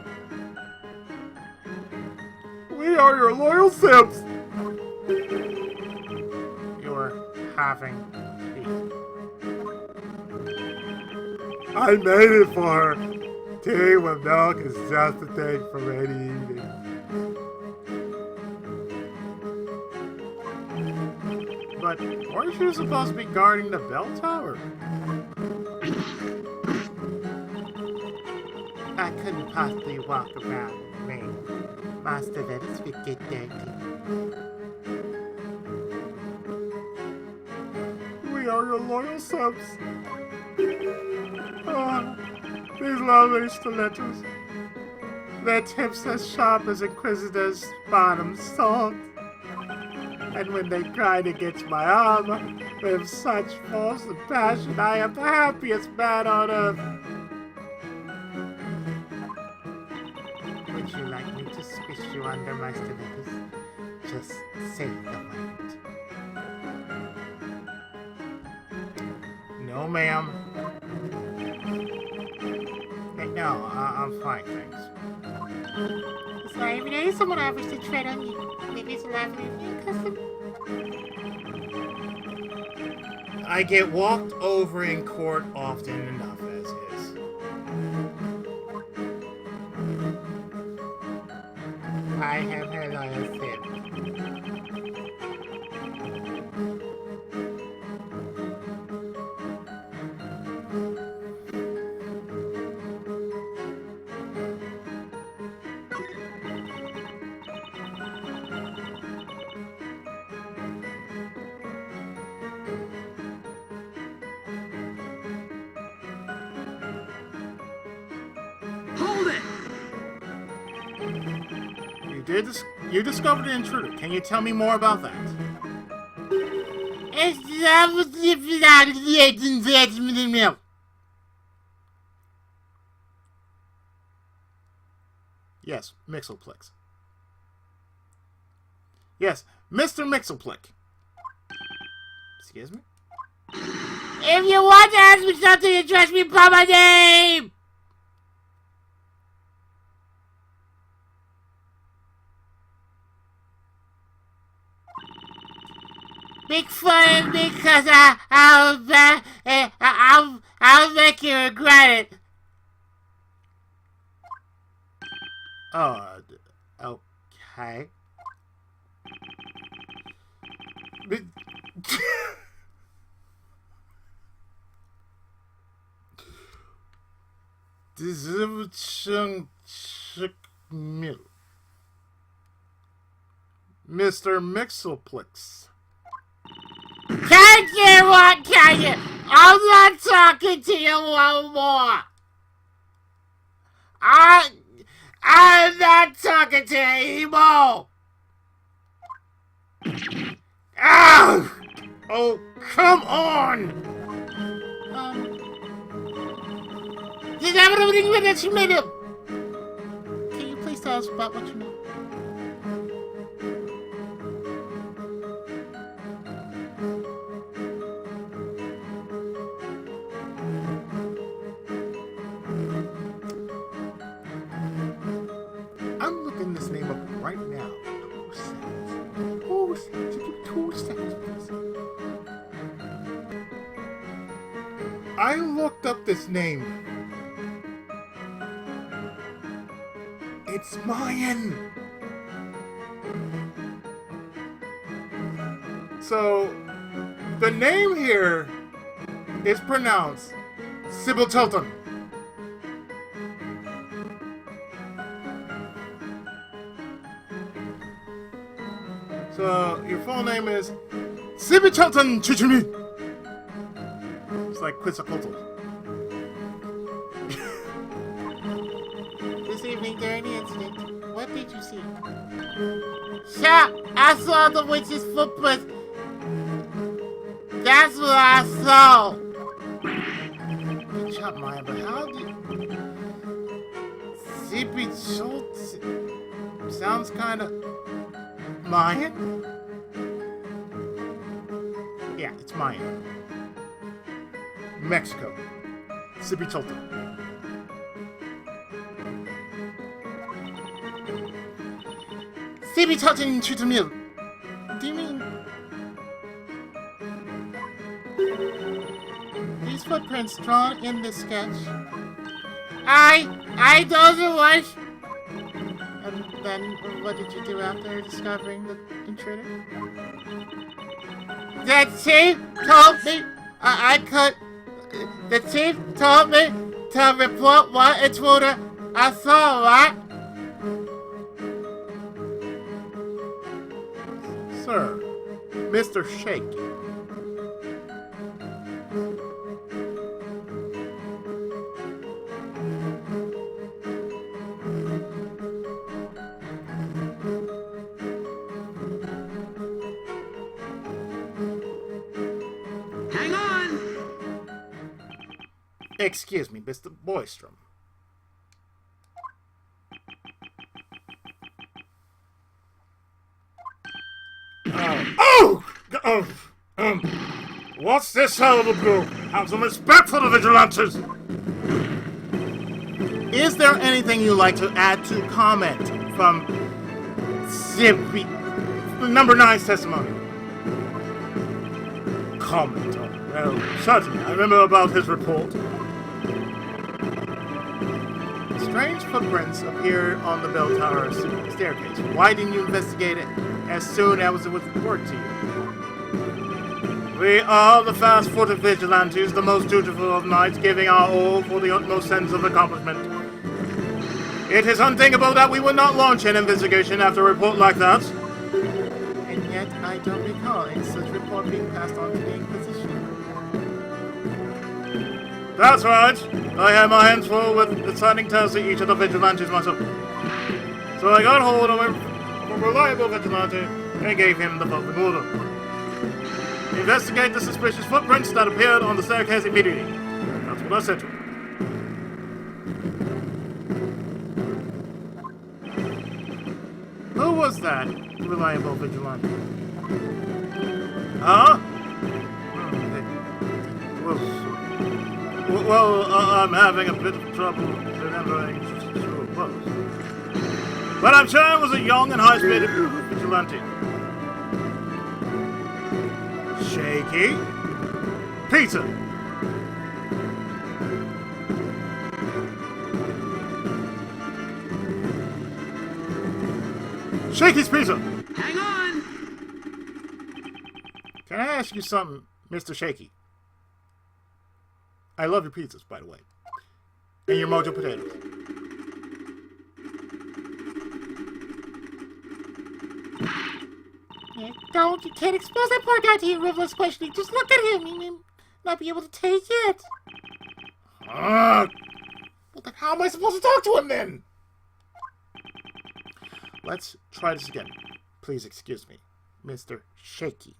We are your loyal Sims! You're having tea. I made it for her. Tea with milk is just the thing for rainy evening. But weren't you supposed to be guarding the bell tower? I couldn't possibly walk around in the rain. My stilettos would get dirty. We are your loyal subs. These lovely stilettos. Their tips as sharp as Inquisitor's bottom sword. And when they grind against my armor with such force and passion, I am the happiest man on earth. Would you like me to squish you under my stilettos? Just say the word. No, ma'am. No, I'm fine, thanks. It's not every day someone offers to tread on you. Maybe it's a laughing at you, cousin. I get walked over in court often enough as is. I have heard all of them. Hold it! You discovered an intruder. Can you tell me more about that? Yes, Mixoplex. Yes, Mr. Mixoplex. Excuse me? If you want to ask me something, address me by my name! Make fun of me because I'll make you regret it. Oh, okay. Mr. Mixoplex. Can you what, can you? I'm not talking to you no more. I'm not talking to you anymore. Ow! Oh, come on! Can you please tell us about what you know? I'm looking this name up right now. 2 seconds. 2 seconds, please. I looked up this name. It's Mayan. So, the name here is pronounced Sybil Tilton. So, your full name is Sybil Tilton Chichimi. It's like Quetzalcoatl. This evening during the incident, what did you see? Sure, I saw the witch's footprints. That's what I saw. Good job, Maya, but how did... Zippy Schultz... Sounds kind of... Mayan? Yeah, it's Mayan. Mexico. Zippy Tilton. Zippy Tilton Chutamil. Do you mean... these footprints drawn in this sketch? I told you what. And then, what did you do after discovering the intruder? The chief told me the chief told me to report what intruder I saw, right? Sir, Mr. Shake. Hang on! Excuse me, Mr. Boystrom. What's this hell of a blue? Have some respect for the vigilantes! Is there anything you'd like to add to comment from number 9's testimony? comment on. Well, certainly. I remember about his report. Strange footprints appeared on the bell tower staircase. Why didn't you investigate it as soon as it was reported to you? We are the fast-footed vigilantes, the most dutiful of knights, giving our all for the utmost sense of accomplishment. It is unthinkable that we would not launch an investigation after a report like that. And yet, I don't recall any such report being passed on to the Inquisition. That's right. I had my hands full with assigning tasks to each of the vigilantes myself. So I got hold of a reliable vigilante and gave him the following order. Investigate the suspicious footprints that appeared on the staircase immediately. That's what I said to him. Who was that reliable vigilante? Huh? Well, I'm having a bit of trouble remembering who it was. But I'm sure it was a young and high-spirited vigilante. Shaky. Peter. Shaky's Peter. Hang on! Can I ask you something, Mr. Shaky? I love your pizzas, by the way. And your mojo potatoes. You can't expose that poor guy to your frivolous questioning. Just look at him. He may not be able to take it. Well, then how am I supposed to talk to him then? Let's try this again. Please excuse me, Mr. Shaky.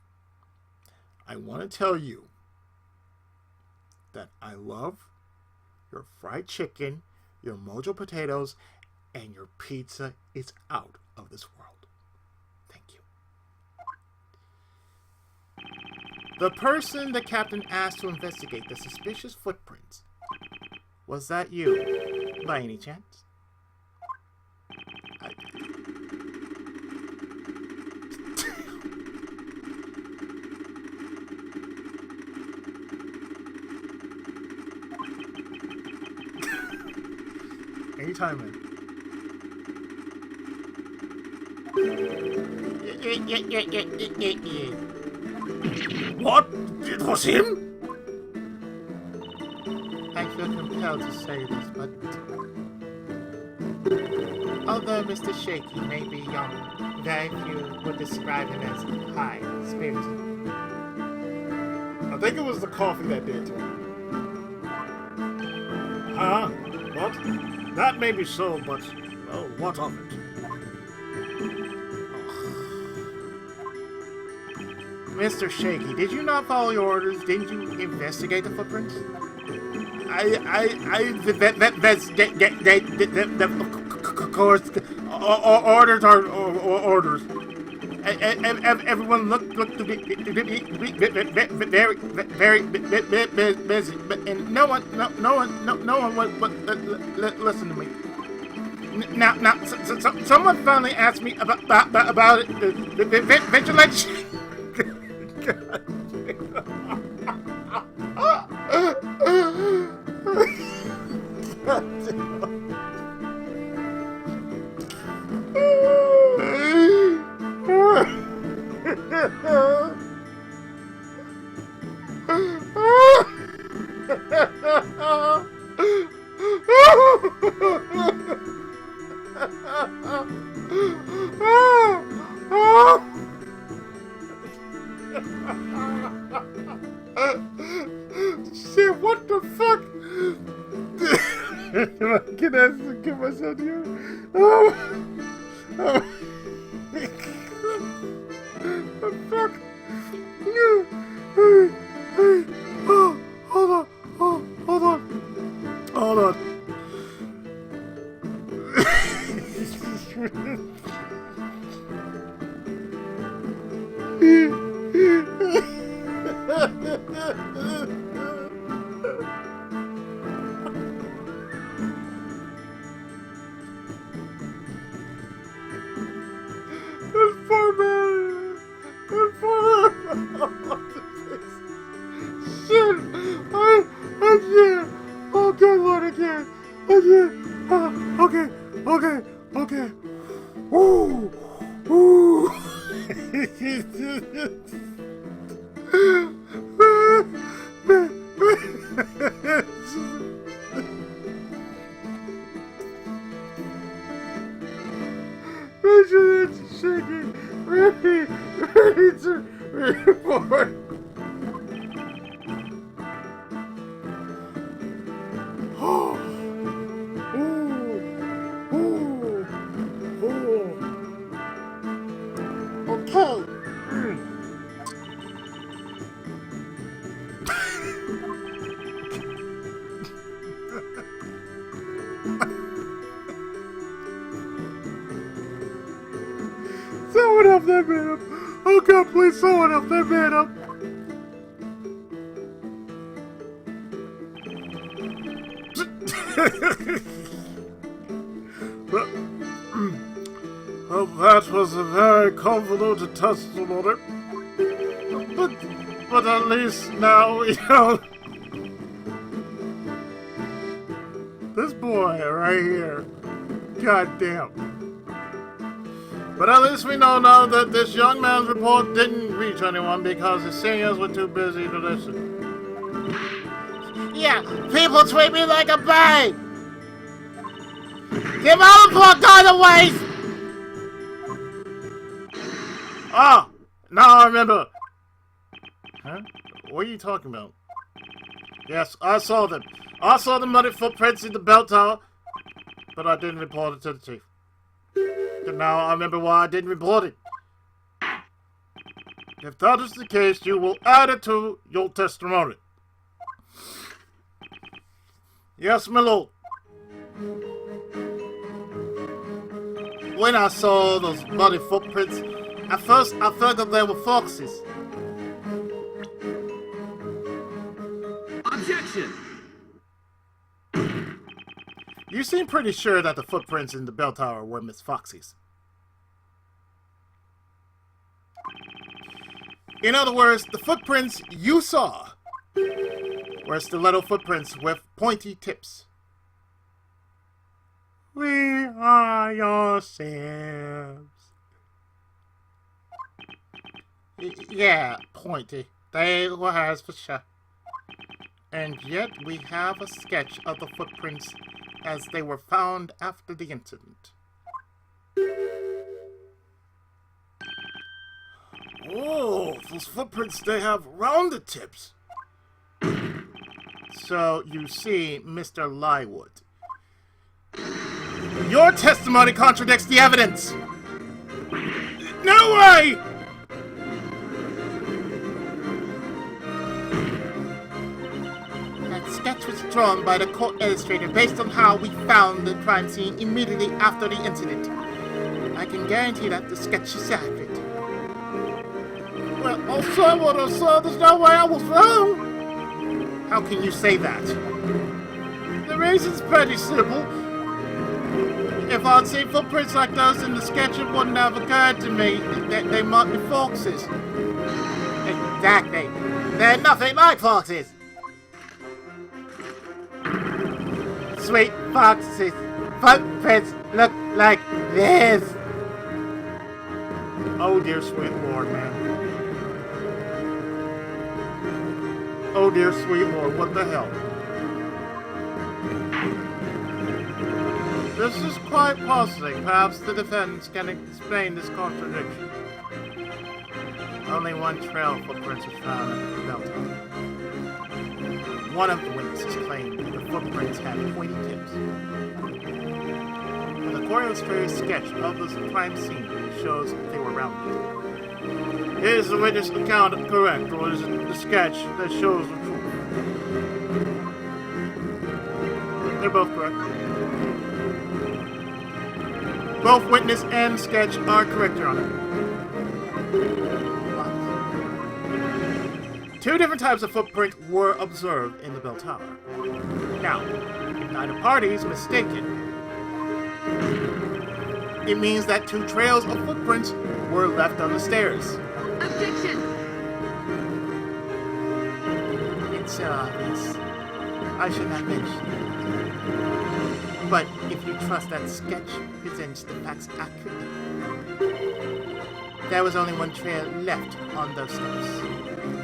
I want to tell you that I love your fried chicken, your mojo potatoes, and your pizza is out of this world. Thank you. The person the captain asked to investigate the suspicious footprints, was that you, by any chance? Anytime, man. What? It was him? I feel compelled to say this, but although Mr. Shaky may be young, very few would describe him as high-spirited. I think it was the coffee that did to him. Huh? What? That may be so, but, well, what of it? Mr. Shaky, did you not follow your orders? Didn't you investigate the footprints? Of course, orders are orders. Everyone looked to be very busy, and no one would listen to me. Now, someone finally asked me about it. The vigilance. Shit, what the fuck? Can I get myself here? Oh, fuck. Oh, hold on. Oh, hold on. Hold on. can't. Okay. Ooh. It's shaking. Ready to report. Okay. Someone help that man up. Oh God, please, someone help that man up. Well, that was a very convoluted testimony. But at least now we know. This boy right here. God damn. But at least we know now that this young man's report didn't reach anyone because his seniors were too busy to listen. Yeah, people treat me like a babe. Give all report gone to waste. Ah! Now I remember. Huh? What are you talking about? Yes, I saw them. I saw the muddy footprints in the bell tower, but I didn't report it to the chief. And now I remember why I didn't report it. If that is the case, you will add it to your testimony. Yes, my lord. When I saw those muddy footprints, at first I thought that they were foxes. Objection! You seem pretty sure that the footprints in the bell tower were Miss Foxy's. In other words, the footprints you saw were stiletto footprints with pointy tips. We are yourselves. Yeah, pointy. They were for sure. And yet we have a sketch of the footprints as they were found after the incident. Oh, those footprints, they have rounded tips. So, you see, Mr. Lywood, your testimony contradicts the evidence. No way! That sketch was drawn by the court illustrator based on how we found the crime scene immediately after the incident. I can guarantee that the sketch is accurate. Well, I'll say what I saw. There's no way I was wrong. How can you say that? The reason's pretty simple. If I'd seen footprints like those in the sketch, it wouldn't have occurred to me that they might be foxes. Exactly. They're nothing like foxes. Sweet foxes. Footprints look like this. Oh dear sweet lord, man. Oh dear sweet lord, what the hell? This is quite puzzling. Perhaps the defense can explain this contradiction. Only one trail of footprints was found at the bell tower. One of the witnesses claimed that the footprints had pointy tips. And the court illustrator's sketch of the crime scene shows they were rounded. Is the witness account correct, or is it the sketch that shows the truth? They're both correct. Both witness and sketch are correct, Your Honor. Two different types of footprint were observed in the bell tower. Now, if neither party is mistaken, it means that two trails of footprints were left on the stairs. Objection! It's so obvious. I should not mention it. But if you trust that sketch presents the facts accurately, there was only one trail left on those steps.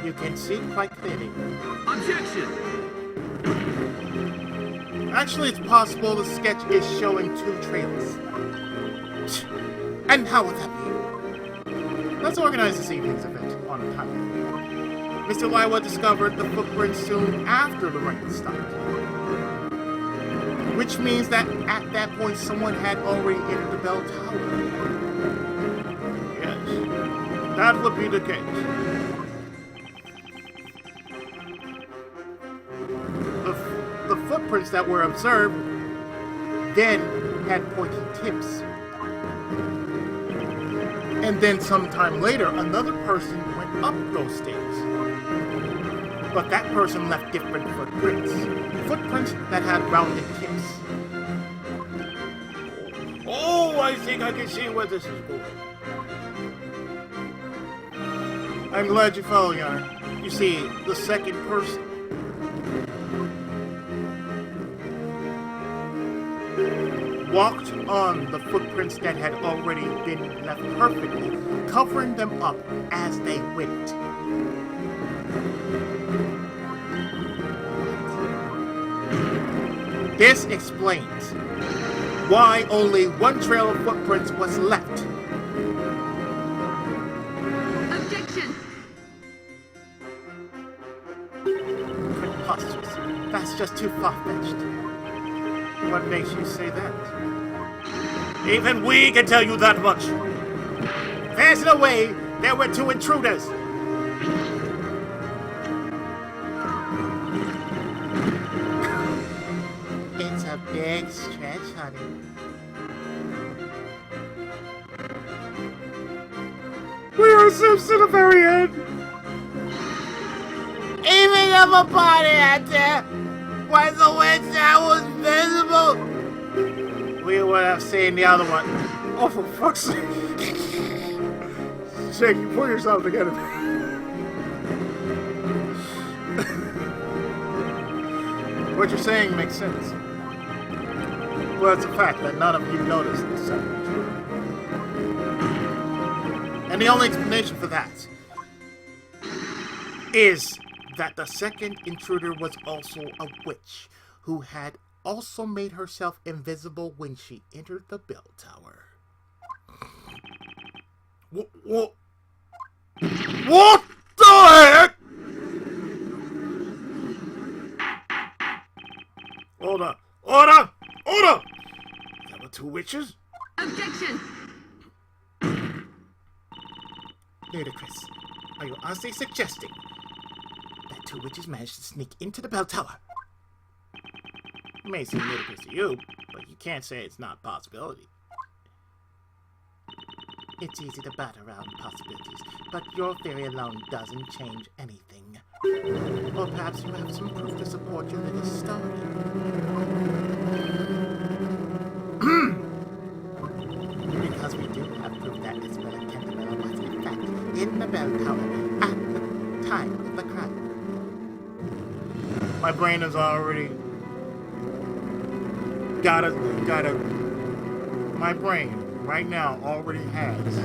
You can see quite clearly. Objection! Actually, it's possible the sketch is showing 2 trails. And how would that be? Let's organize this evening's event on time. Mr. Lywood discovered the footprints soon after the rain stopped. Which means that at that point someone had already entered the bell tower. Yes, that would be the case. The footprints that were observed then had pointy tips. And then sometime later, another person went up those stairs. But that person left different footprints. Footprints that had rounded tips. Oh, I think I can see where this is going. I'm glad you follow, Yarn. You see, the second person walked on the footprints that had already been left perfectly, covering them up as they went. This explains why only one trail of footprints was left. Objection! Preposterous. That's just too far-fetched. What makes you say that? Even we can tell you that much. There's no way there were 2 intruders. It's a big stretch, honey. We are Sims to the very end. Even if a body out there was a witch that was visible, we would have seen the other one. Oh, for fuck's sake. Jake, pull yourself together. What you're saying makes sense. Well, it's a fact that none of you noticed the second intruder. And the only explanation for that is that the second intruder was also a witch who had also made herself invisible when she entered the bell tower. What the heck? Hold up. There were 2 witches? Objection! Ludicrous. Are you honestly suggesting that 2 witches managed to sneak into the bell tower? It may seem ludicrous to you, but you can't say it's not a possibility. It's easy to bat around possibilities, but your theory alone doesn't change anything. Or perhaps you have some proof to support your little story. Because we do have proof that Espella Cantabella was in fact in the bell tower at the time of the crime. My brain is already my brain right now already has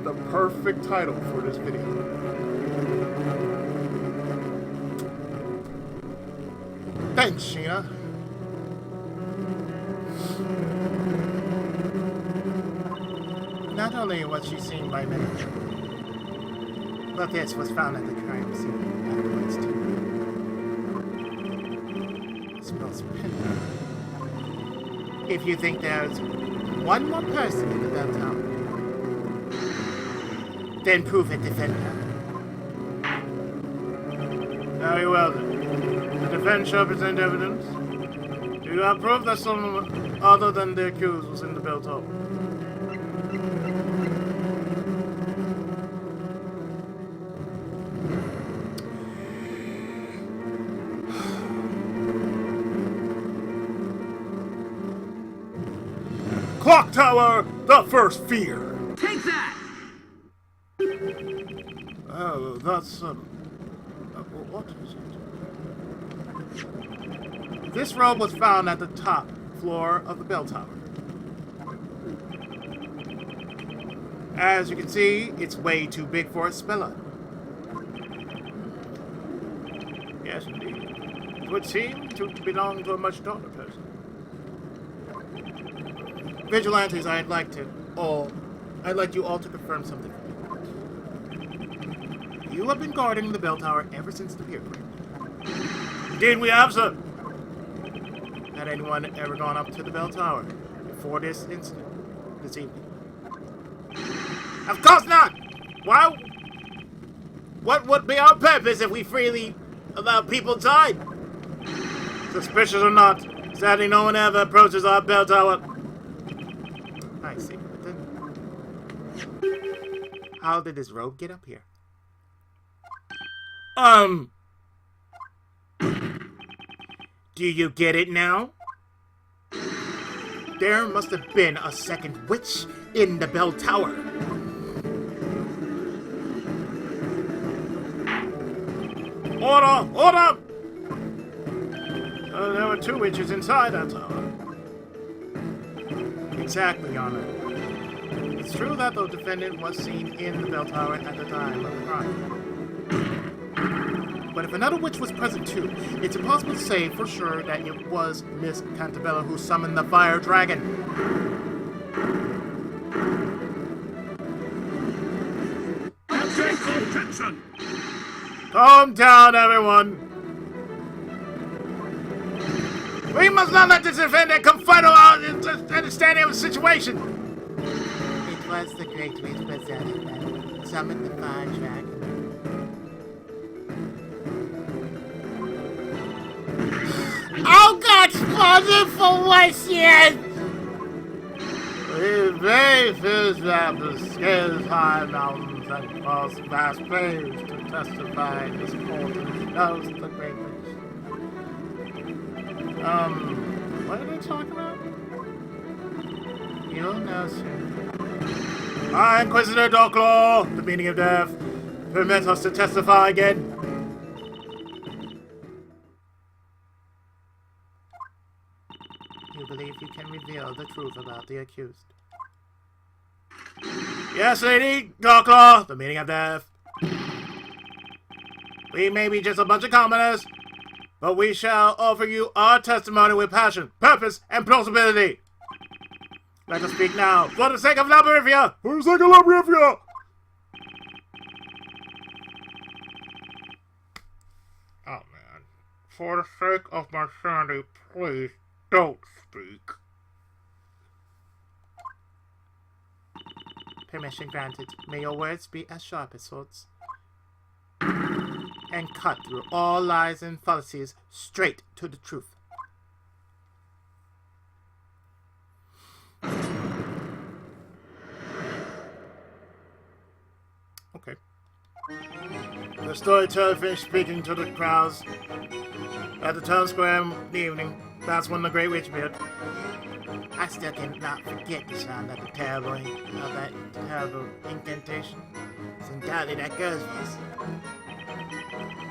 the perfect title for this video. Thanks, Sheena. Not only was she seen by many, but this was found at the crime scene afterwards too. Smells pent. If you think there's one more person in the bell tower, then prove it, defender. Very well then. The defense shall present evidence. Do you have proof that someone other than the accused was in the bell tower? Clock Tower, the first fear. Take that! Oh, that's what is it? This robe was found at the top floor of the bell tower. As you can see, it's way too big for Espella. Yes, indeed. It would seem to belong to a much taller person. Vigilantes, I'd like you all to confirm something for me. You have been guarding the bell tower ever since the pier break. Indeed we have, sir. Had anyone ever gone up to the bell tower before this incident, this evening? Of course not! Why? What would be our purpose if we freely allow people inside? Suspicious or not, sadly no one ever approaches our bell tower. I see. But then, how did this robe get up here? Do you get it now? There must have been a second witch in the bell tower. Order! Order! There were two witches inside that tower. Exactly, Your Honor. It's true that the defendant was seen in the bell tower at the time of the crime. But if another witch was present too, it's impossible to say for sure that it was Miss Cantabella who summoned the fire dragon. Objection! Calm down, everyone. We must not let this defendant confine our understanding of the situation. It was the great witch Espella that summoned the fire dragon. Oh, God, exploded for once yet! We may visit the scales high mountains and cross vast plains to testify this important knows the great witch. What are they talking about? You'll know soon. High Inquisitor Darklaw, the meaning of death. Permit us to testify again. You believe you can reveal the truth about the accused? Yes, Lady Darklaw, the meaning of death. We may be just a bunch of commoners, but we shall offer you our testimony with passion, purpose, and plausibility. Let us speak now, for the sake of Labyrinthia! For the sake of Labyrinthia! Oh, man. For the sake of my sanity, please don't speak. Permission granted. May your words be as sharp as swords, and cut through all lies and fallacies straight to the truth. Okay. The storyteller finished speaking to the crowds at the town square in the evening. That's when the Great Witch appeared. I still cannot forget the sound of that terrible incantation. It's undoubtedly that girl's voice.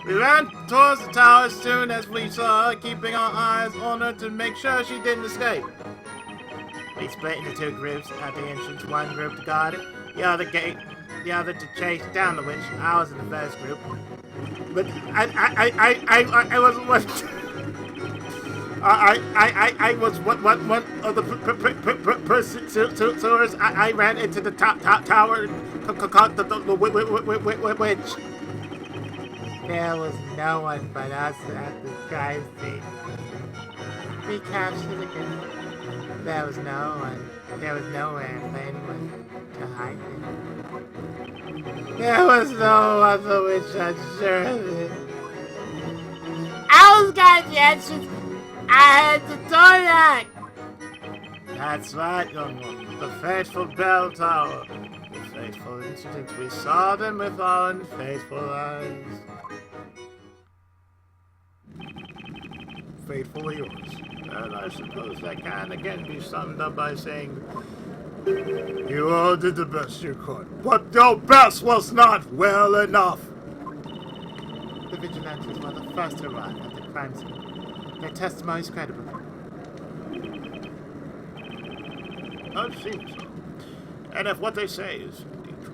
We ran towards the tower as soon as we saw her, keeping our eyes on her to make sure she didn't escape. We split into two groups at the entrance. One group to guard it, the other to chase down the witch. I was in the first group, but I was one. I was one of the pursuers. I ran into the top tower and caught the witch. There was no one but us at the crime scene. We captured the girl. There was no one. There was nowhere for anyone to hide in. There was no other witch, I'm sure of it. I was conscientious. I had the door locked. That's right, young one. The faithful bell tower. The faithful incidents. We saw them with our unfaithful eyes. Faithfully yours. And I suppose that can again be summed up by saying, you all did the best you could, but your best was not well enough. The vigilantes were the first to arrive at the crime scene. Their testimony is credible. I've seen so. And if what they say is indeed true.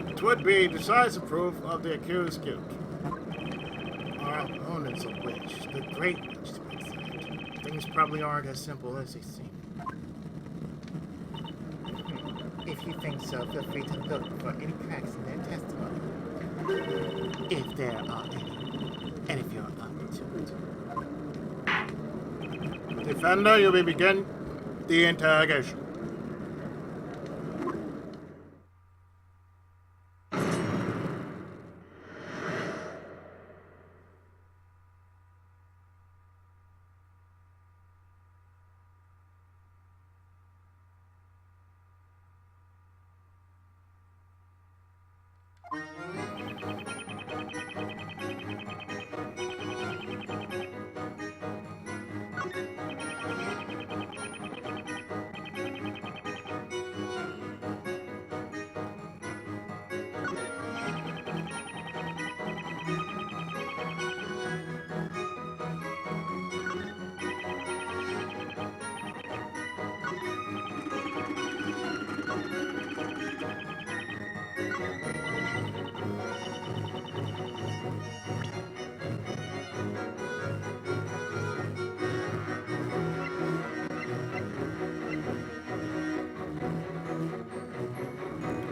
It would be decisive proof of the accused's guilt. Our opponent's a witch, the great witch to be exact. Things probably aren't as simple as they seem. If you think so, feel free to look for any cracks in their testimony. If there are any. And if you're up to it. Defender, you may begin the interrogation.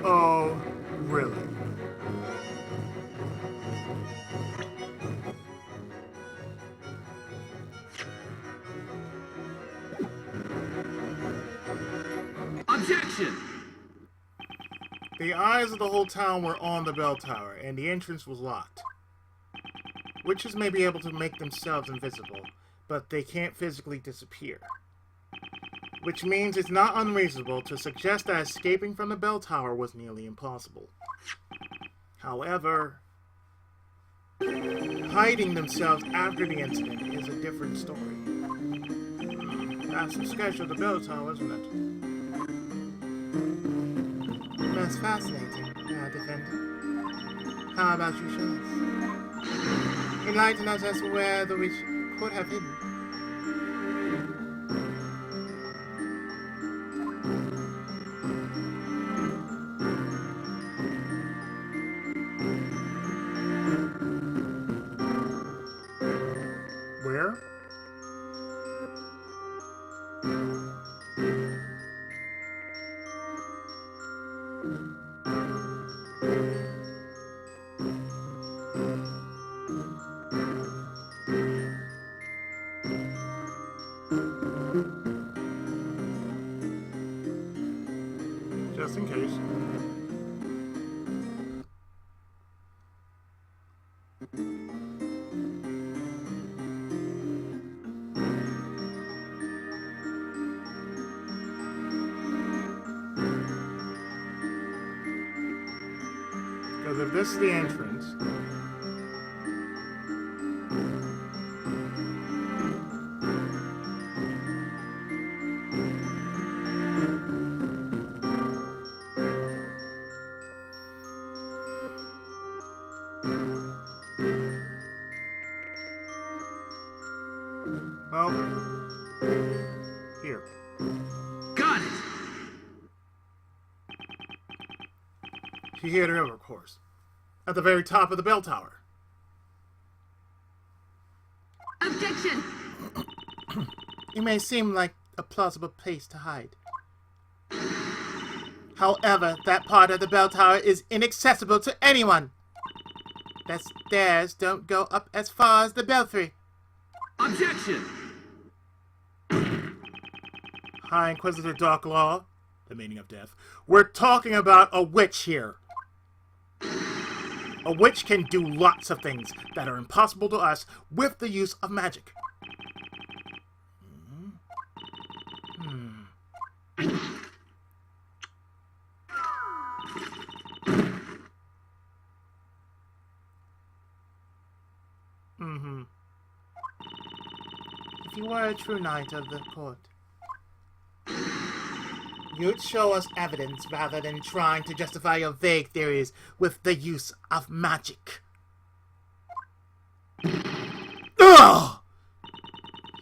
Oh, really? Objection! The eyes of the whole town were on the bell tower, and the entrance was locked. Witches may be able to make themselves invisible, but they can't physically disappear. Which means it's not unreasonable to suggest that escaping from the bell tower was nearly impossible. However, hiding themselves after the incident is a different story. That's some sketch of the bell tower, isn't it? That's fascinating, Defender. How about you, Chance? Enlighten us as to where the witch could have hidden. Where? Just in case. Because if this is the entrance, well, here. Got it! She hit her over course. At the very top of the bell tower. Objection! It may seem like a plausible place to hide. However, that part of the bell tower is inaccessible to anyone. The stairs don't go up as far as the belfry. Objection! High Inquisitor Darklaw, the meaning of death. We're talking about a witch here. A witch can do lots of things that are impossible to us with the use of magic. If you were a true knight of the court, You'd show us evidence rather than trying to justify your vague theories with the use of magic. Ugh!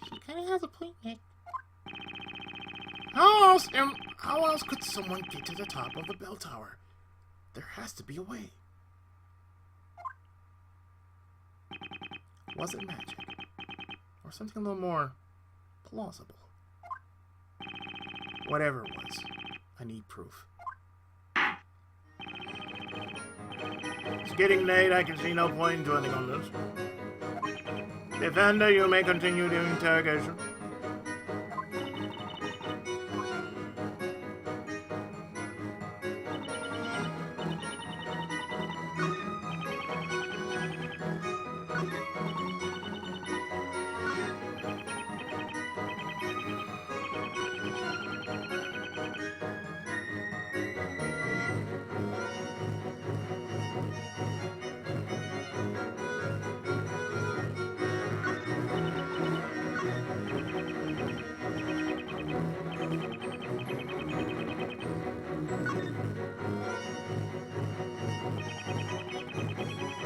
She kind of has a point, Nick. How else could someone get to the top of the bell tower? There has to be a way. Was it magic? Or something a little more plausible? Whatever it was, I need proof. It's getting late. I can see no point in dwelling on this. Defender, you may continue the interrogation.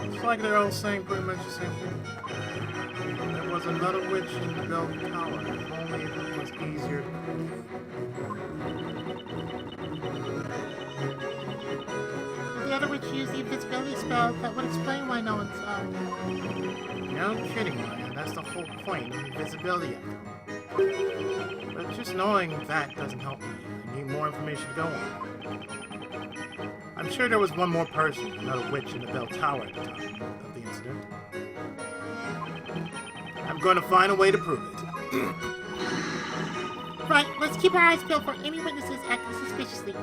It's like they're all saying pretty much the same thing. There was another witch in the bell tower. If only it was easier. The other witch used the invisibility spell that would explain why no one's No kidding, Ryan. That's the whole point of invisibility. But just knowing that doesn't help me. I need more information to go on. I'm sure there was one more person, another witch in the bell tower at the time of the incident. I'm going to find a way to prove it. Right, let's keep our eyes peeled for any witnesses acting suspiciously.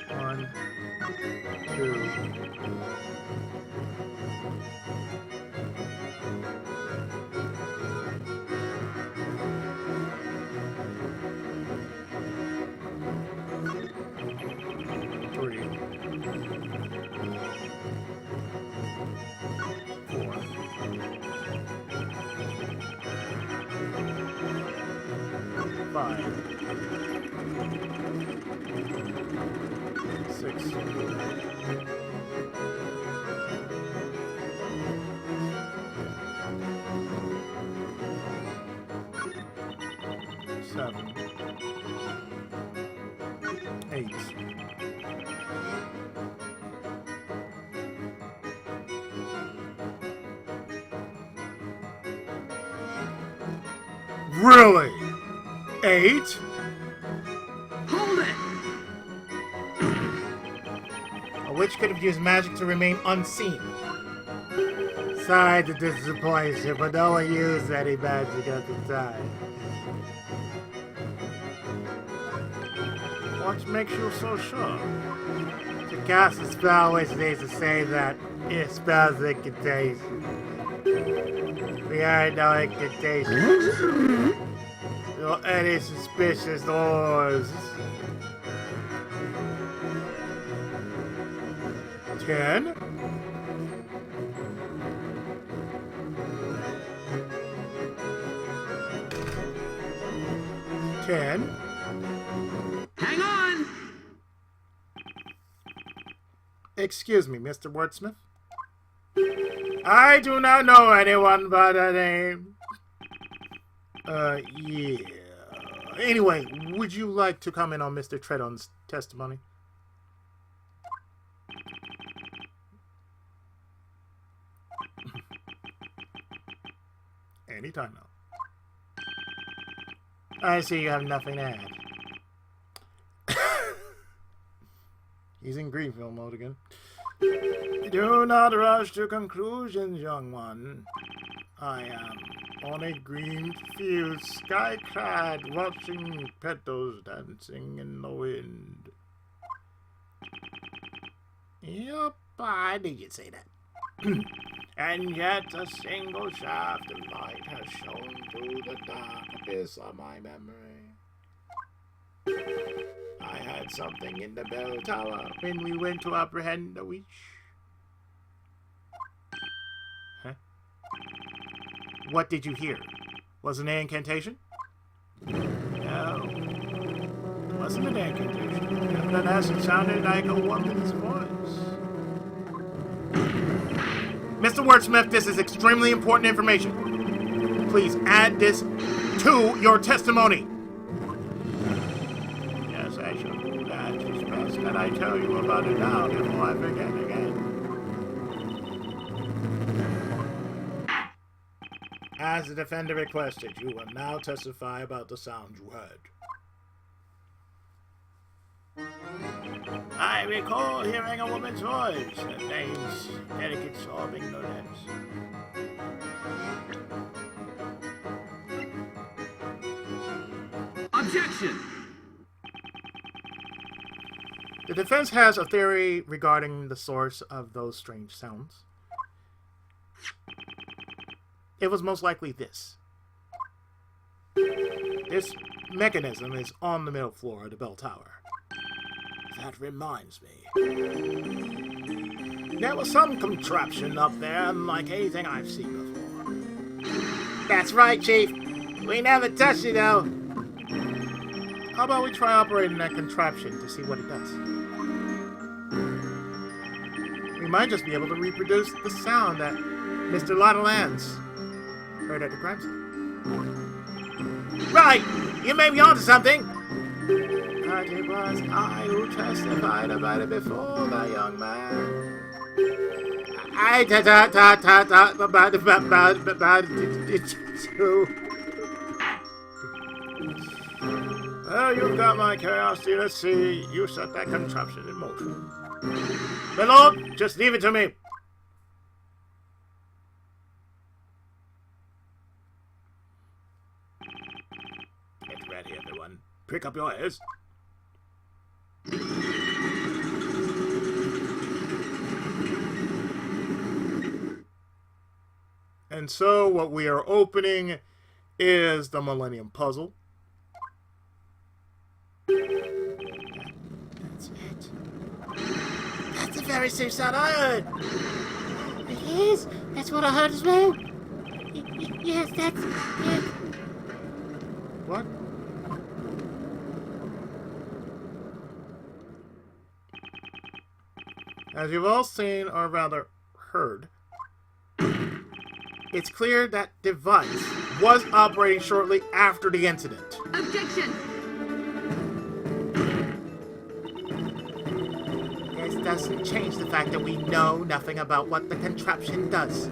1, 2. Really? 8? Hold it! A witch could have used magic to remain unseen. Sorry to disappoint you, but no one used any magic at the time. What makes you so sure? To cast a spell which needs to say that it spells incantation. We are no incantation. Nor any suspicious doors. 10? Hang on! Excuse me, Mr. Wordsmith. I do not know anyone by that name. Yeah. Anyway, would you like to comment on Mr. Treadon's testimony? Anytime now. I see you have nothing to add. He's in Greenville mode again. Do not rush to conclusions, young one. I am on a green field, sky-clad, watching petals dancing in the wind. Yep, I knew you'd say that. And yet a single shaft of light has shone through the dark abyss of my memory. I had something in the bell tower when we went to apprehend the witch. Huh? What did you hear? Was it an incantation? No, it wasn't an air conditioner. Nevertheless, it sounded like a woman's voice. Mr. Wordsmith, this is extremely important information. Please add this to your testimony. Yes, I shall do that. It's best that I tell you about it now before I forget again. As the defender requested, you will now testify about the sound you heard. I recall hearing a woman's voice, her face, delicate sobbing no less. Objection! The defense has a theory regarding the source of those strange sounds. It was most likely this. This mechanism is on the middle floor of the bell tower. That reminds me. There was some contraption up there unlike anything I've seen before. That's right, Chief. We never touched it, though. How about we try operating that contraption to see what it does? We might just be able to reproduce the sound that Mr. Lance heard at the crime scene. Right! You may be onto something! But it was I who testified about it before the young man. About it too. Well, you've got my curiosity. Let's see. You set that contraption in motion. My lord, just leave it to me. Get ready, everyone. Pick up your ears. And so what we are opening is the Millennium Puzzle. That's it. That's the very same sound I heard. It is. That's what I heard as well. Yes, that's it. What? As you've all seen, or rather heard, it's clear that device was operating shortly after the incident. Objection! This doesn't change the fact that we know nothing about what the contraption does.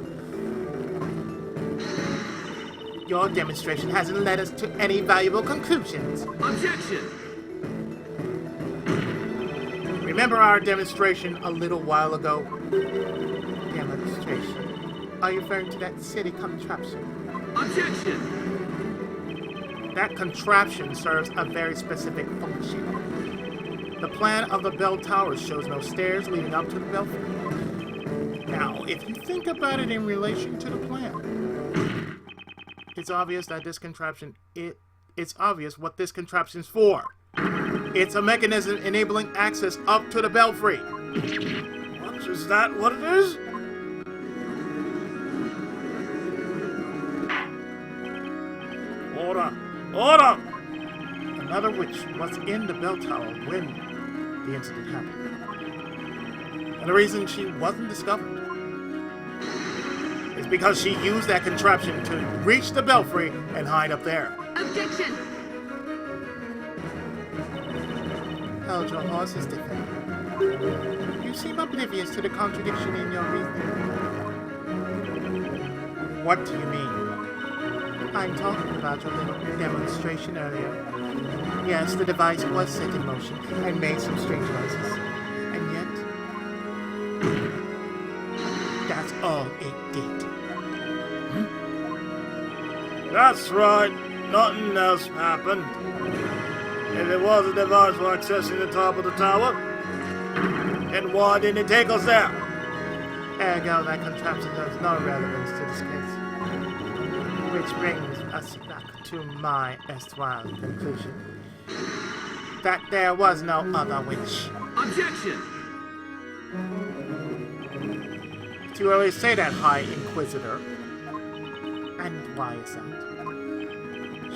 Your demonstration hasn't led us to any valuable conclusions. Objection! Remember our demonstration a little while ago? Demonstration? Are you referring to that silly contraption? Objection! That contraption serves a very specific function. The plan of the bell tower shows no stairs leading up to the belfry. Now, if you think about it in relation to the plan, it's obvious that this contraption, it's obvious what this contraption's for. It's a mechanism enabling access up to the belfry. What is that? What it is? Order! Order! Another witch was in the bell tower when the incident happened. And the reason she wasn't discovered is because she used that contraption to reach the belfry and hide up there. Objection! Held your horses, defender. You seem oblivious to the contradiction in your reasoning. What do you mean? I'm talking about your little demonstration earlier. Yes, the device was set in motion and made some strange noises. And yet, that's all it did. That's right. Nothing else happened. If it was a device for accessing the top of the tower, then why didn't it take us there? Ergo, that contraption has no relevance to this case. Which brings us back to my erstwhile conclusion. That there was no other witch. Objection! Too early to say that, High Inquisitor. And why is that?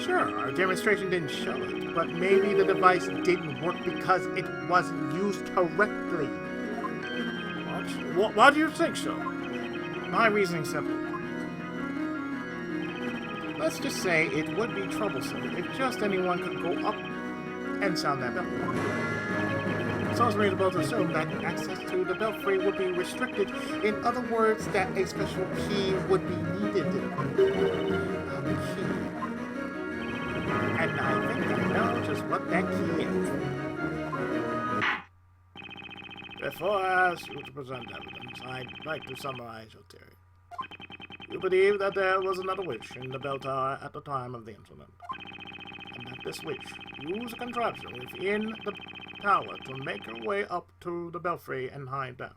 Sure, our demonstration didn't show it, but maybe the device didn't work because it wasn't used correctly. Why do you think so? My reasoning's simple. Let's just say it would be troublesome if just anyone could go up and sound that bell. So it's reasonable to assume that access to the belfry would be restricted. In other words, that a special key would be needed. A key. And I think I know just what that key is. Before I ask you to present evidence, I'd like to summarize your theory. You believe that there was another witch in the bell tower at the time of the incident, and that this witch used a contraption within the tower to make her way up to the belfry and hide down.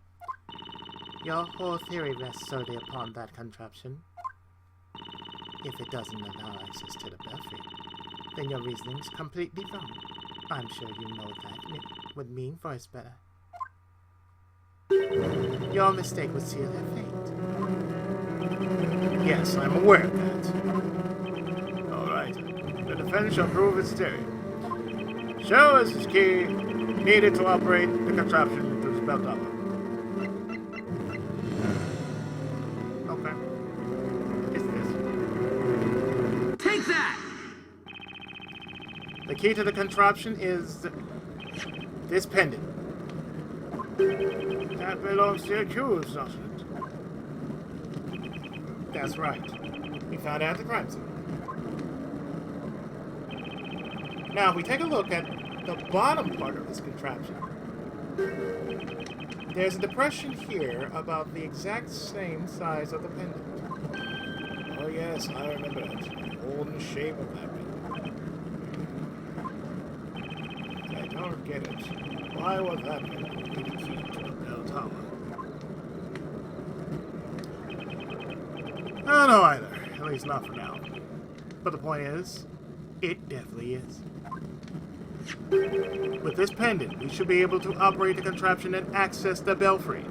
Your whole theory rests solely upon that contraption. If it doesn't allow access to the belfry, then your reasoning's completely wrong. I'm sure you know what that would mean for Espella. Your mistake would seal her fate. Yes, I'm aware of that. All right. The defense shall prove its theory. Show us his key needed to operate the contraption to the bell tower. Okay. It's this. Take that! The key to the contraption is this pendant. That belongs to the accused, doesn't it? That's right. We found out at the crime scene. Now, if we take a look at the bottom part of this contraption, there's a depression here about the exact same size of the pendant. Oh yes, I remember it. The hole in the shape of that pendant. I don't get it. Why was that pendant be the key to the bell tower? I don't know either. At least not for now. But the point is, it definitely is. With this pendant, we should be able to operate the contraption and access the belfry.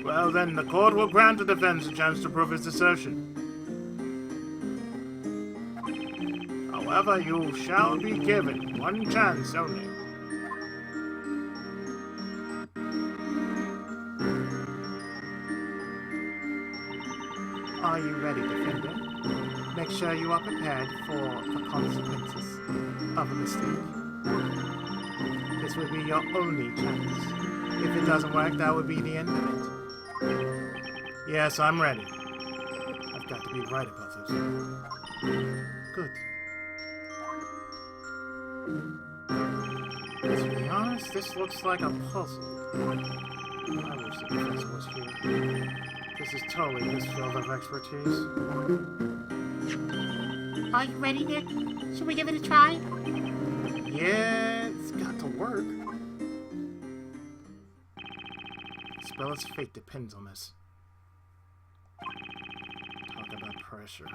Well then, the court will grant the defense a chance to prove its assertion. However, you shall be given one chance only. Are you ready, defender? Make sure you are prepared for the consequences of a mistake. This will be your only chance. If it doesn't work, that would be the end of it. Yes, I'm ready. I've got to be right about this. Good. Let's be honest, this looks like a puzzle. I wish the defense was here. This is totally his field of expertise. Are you ready, Nick? Should we give it a try? Yeah, it's got to work. Espella's fate depends on this. Talk about pressure.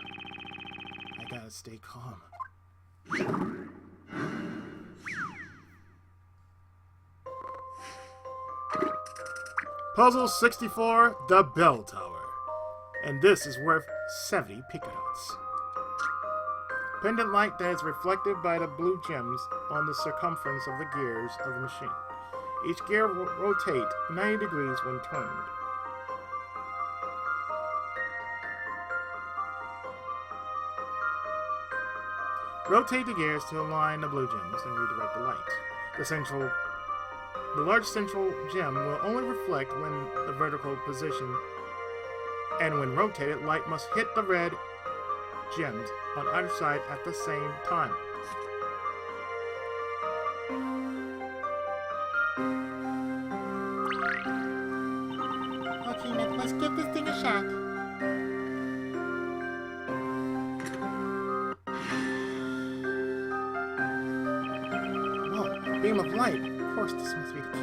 I gotta stay calm. Puzzle 64, the Bell Tower. And this is worth 70 picodots. Pendant light that is reflected by the blue gems on the circumference of the gears of the machine. Each gear will rotate 90 degrees when turned. Rotate the gears to align the blue gems and redirect the light. The large central gem will only reflect when the vertical position, and when rotated, light must hit the red gems on either side at the same time. Okay, Nick, let's give this thing a shot. Oh, beam of light. Of course, this must be the key.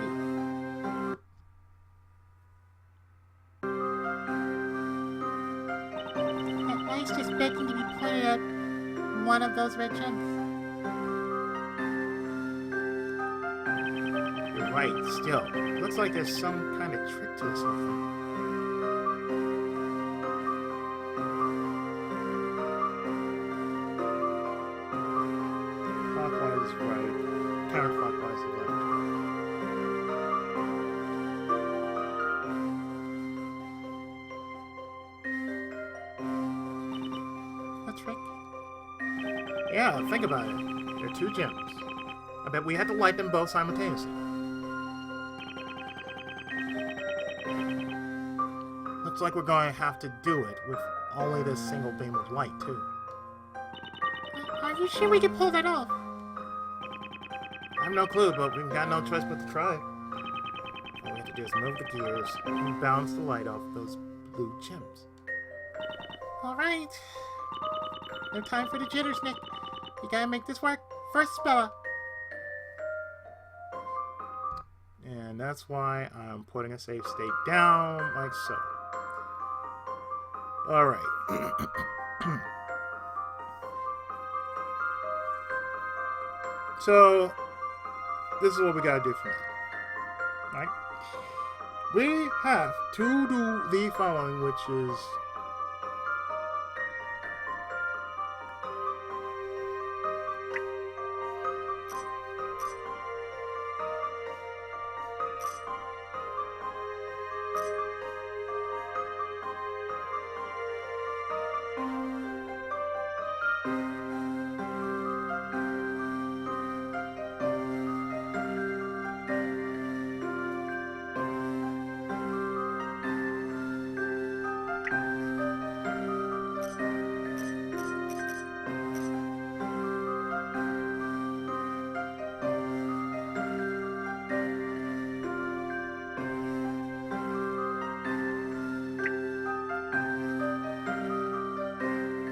That light's just begging to be pointed at one of those red gems. You're right, still. Looks like there's some kind of trick to this whole thing. has left. That's right. Yeah, think about it. There are 2 gems. I bet we had to light them both simultaneously. Looks like we're going to have to do it with only this single beam of light, too. Are you sure we can pull that off? I have no clue, but we've got no choice but to try. All we have to do is move the gears and bounce the light off those blue gems. Alright. No time for the jitters, Nick. You gotta make this work. First, Espella. And that's why I'm putting a safe state down like so. Alright. So, this is what we gotta do for now. Right? We have to do the following, which is...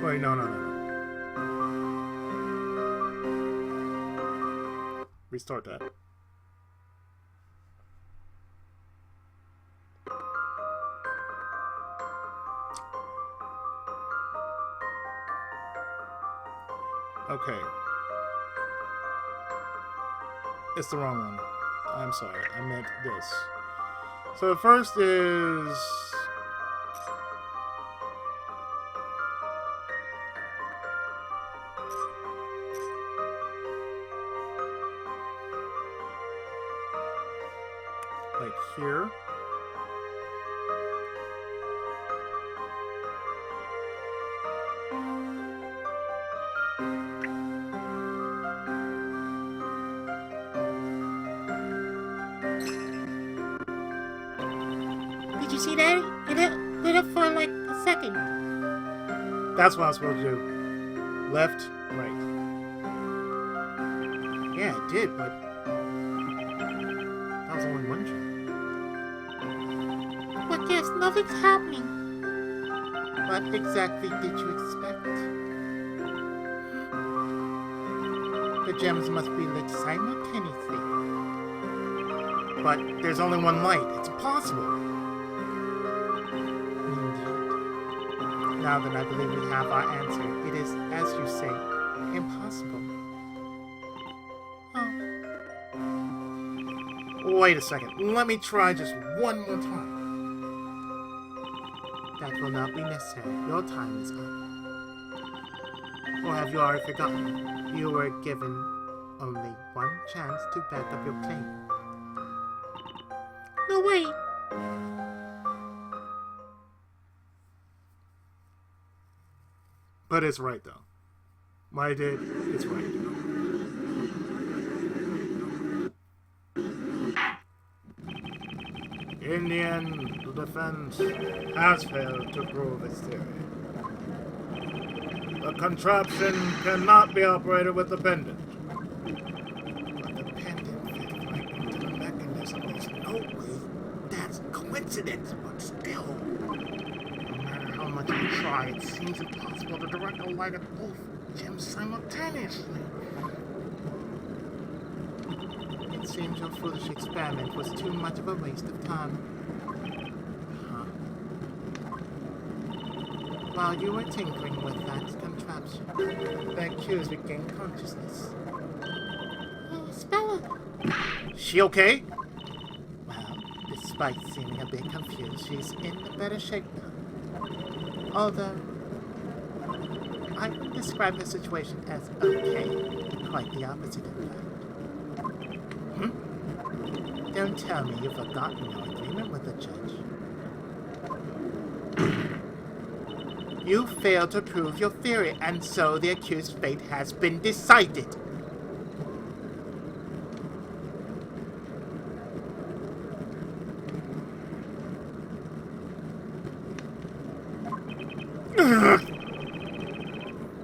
Wait, no. Restart that. Okay. It's the wrong one. I'm sorry. I meant this. So the first is... like here. Did you see that? It lit up for like a second. That's what I was supposed to do. Left, right. Yeah, it did, but that was only one gem. But yes, nothing's happening. What exactly did you expect? The gems must be lit simultaneously. But there's only one light. It's impossible. Indeed. Now that I believe we have our answer, it is, as you say, impossible. Oh, Wait a second. Let me try just one more time. That will not be necessary. Your time is up. Or have you already forgotten? You were given only one chance to back up your claim. no way. But it's right, though. What I did, it's right. In the end, the defense has failed to prove its theory. The contraption cannot be operated with the pendant. But the pendant fits right into the mechanism. There's no way that's coincidence, but still. No matter how much we try, it seems impossible to direct a light at both gems simultaneously. It seems your foolish experiment was too much of a waste of time. While you were tinkering with that contraption, the accused regained consciousness. Oh, Espella. She okay? Well, despite seeming a bit confused, she's in better shape now. Although, I would describe her situation as okay, quite the opposite in fact. Don't tell me you've forgotten your agreement with the judge. You failed to prove your theory, and so the accused's fate has been decided.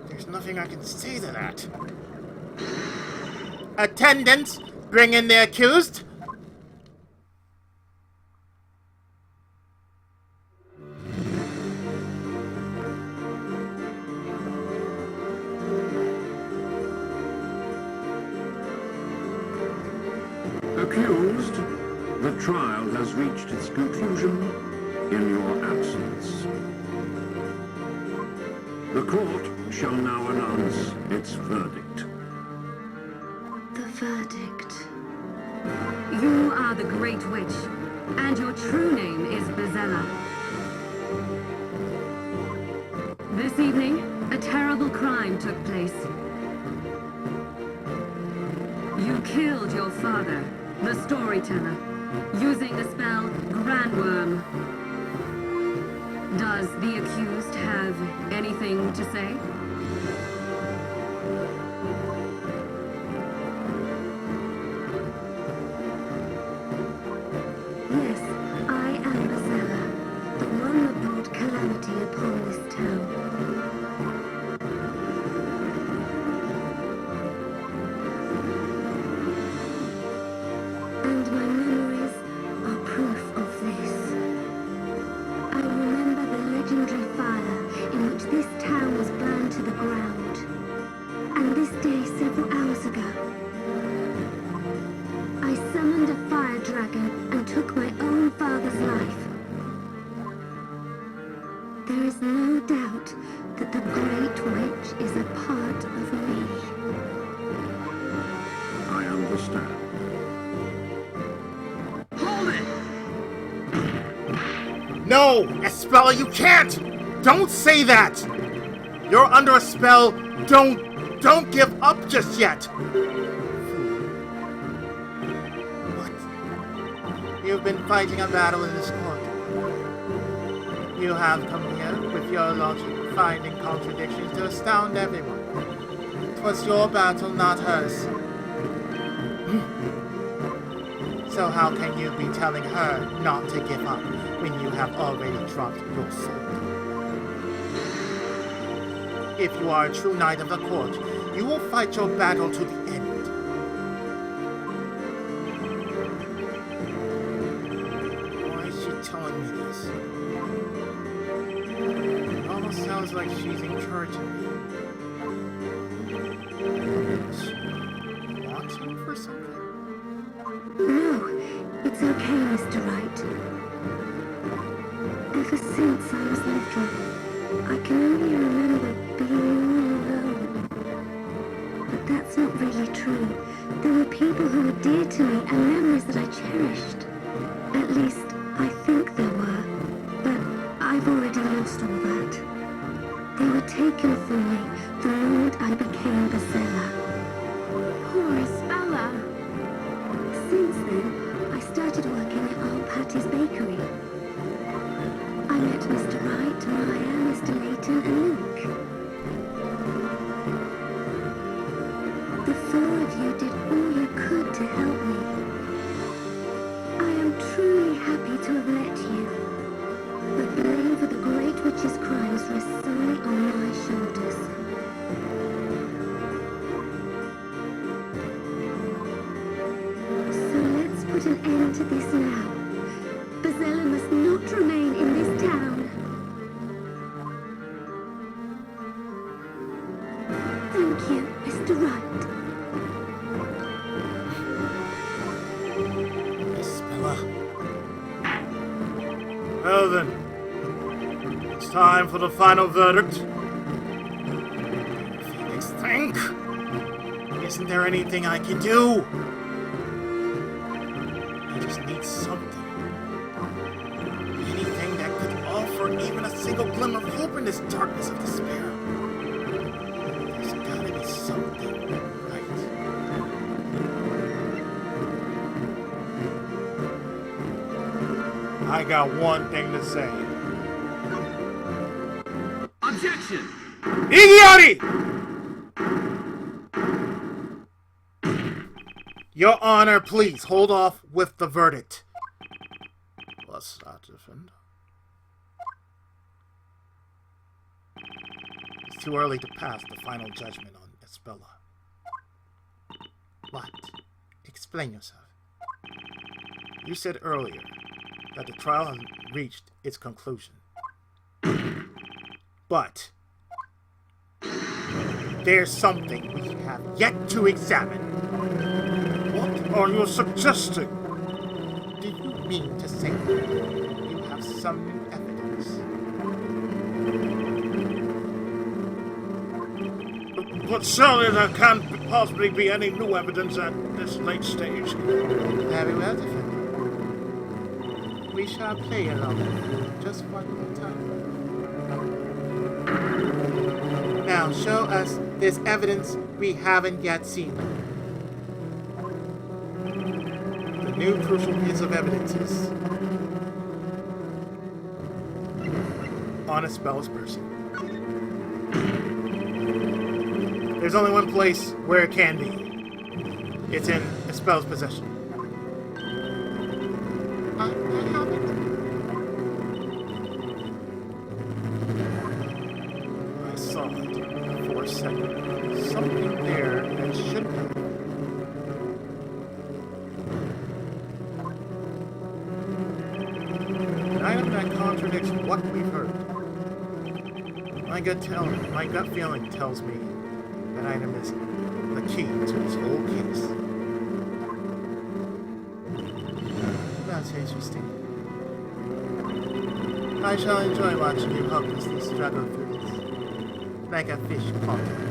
There's nothing I can say to that. Attendants, bring in the accused. Accused, the trial has reached its conclusion in your absence. The court shall now announce its verdict. The verdict. You are the Great Witch, and your true name is Espella. This evening, a terrible crime took place. You killed your father, the storyteller, using the spell Grandworm. Does the accused have anything to say? Yes, I am Espella, the one that brought calamity upon this town. And my memories are proof of this. I remember the legendary fire in which this town was burned to the ground. And this day several hours ago, I summoned a fire dragon and took my own father's life. There is no doubt that the Great Witch is a part of me. I understand. No! Espella, you can't! Don't say that! You're under a spell. Don't give up just yet! What? You've been fighting a battle in this court. You have come here with your logic, finding contradictions to astound everyone. 'Twas your battle, not hers. So how can you be telling her not to give up when you have already dropped your sword? If you are a true knight of the court, you will fight your battle to the end. Why is she telling me this? It almost sounds like she's encouraging me. Is she wanting for something? No, it's okay, Mr. Wright. Ever since I was little, I can only remember being all alone. But that's not really true. There were people who were dear to me and memories that I cherished. At least, I think there were. But I've already lost all that. They were taken from me the moment I became Espella. Poor Espella! Since then, I started working at Aunt Patty's bakery. I met Mr. Wright, Maya, Mr. Layton, and Luke. The four of you did all you could to help me. I am truly happy to have met you. The blame for the Great Witch's crimes rests solely on my shoulders. So let's put an end to this now. Espella must not remain in this town. Thank you, Mr. Wright. Espella. Well then, it's time for the final verdict. Phoenix, think! Isn't there anything I can do? I just need something. Anything that could offer even a single glimmer of hope in this darkness of despair. There's gotta be something, right? got one thing to say. Objection! Igiotti! Your Honor, please hold off with the verdict. Let's not defend. It's too early to pass the final judgment on Espella. What? Explain yourself. You said earlier that the trial has reached its conclusion. But there's something we have yet to examine. What are you suggesting? Do you mean to say you have some new evidence? But surely there can't possibly be any new evidence at this late stage. Very well, defendant. We shall play along just one more time. Now show us this evidence we haven't yet seen. The new crucial piece of evidence is on Espella's person. There's only one place where it can be. It's in Espella's possession. I haven't. I saw it for a second. Something there that shouldn't have. An item that contradicts what we've heard. My gut feeling tells me that item is the key to this whole case. That's interesting. I shall enjoy watching you hopelessly struggle through this, like a fish caught in a net.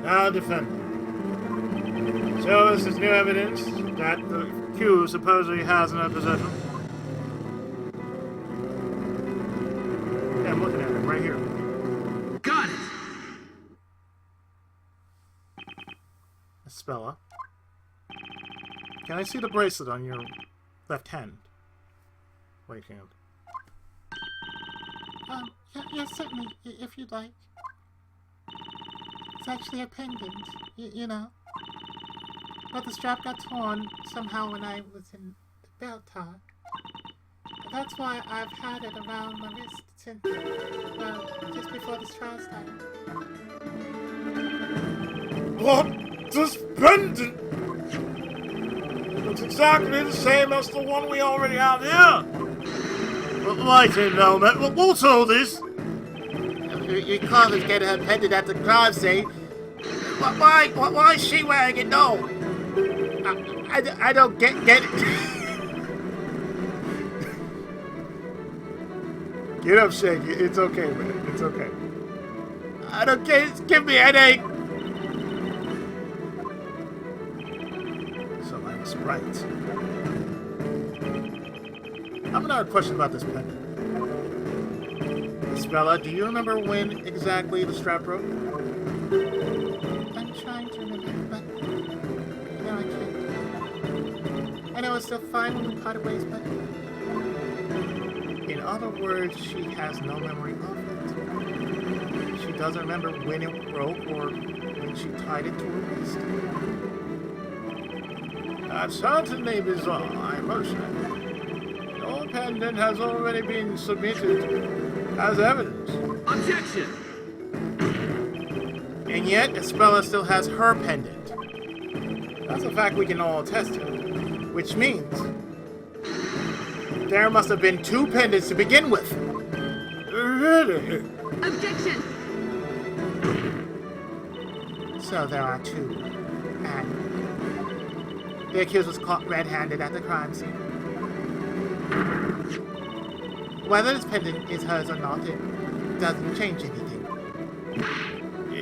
Now defend. Show us this new evidence that the accused supposedly has in her possession. Yeah, I'm looking at it right here. Got it! Espella. Can I see the bracelet on your left hand? Right hand. Yes, certainly, if you'd like. It's actually a pendant, you know. But the strap got torn somehow when I was in the belt tie. That's why I've had it around my wrist since, well, just before this trial started. What? This pendant? It looks exactly the same as the one we already have here. But Layton, now, mate, what's all this? You can't just get her pendant at the crime scene. Why is she wearing it? No! I don't get it. Get up, Shaky. It's okay, man. It's okay. I don't get it. Give me a headache. So I was right. I have another question about this pendant. Espella, do you remember when exactly the strap broke? I'm trying to remember, but no, I can't. And I was still fine when we parted ways, but In other words, she has no memory of it. She doesn't remember when it broke or when she tied it to her wrist. That's certainly bizarre, I must say. Your pendant has already been submitted as evidence. Objection! And yet, Espella still has her pendant. That's a fact we can all attest to. Which means there must have been two pendants to begin with. Really? Objection! So there are two. And the accused was caught red-handed at the crime scene. Whether this pendant is hers or not, it doesn't change anything.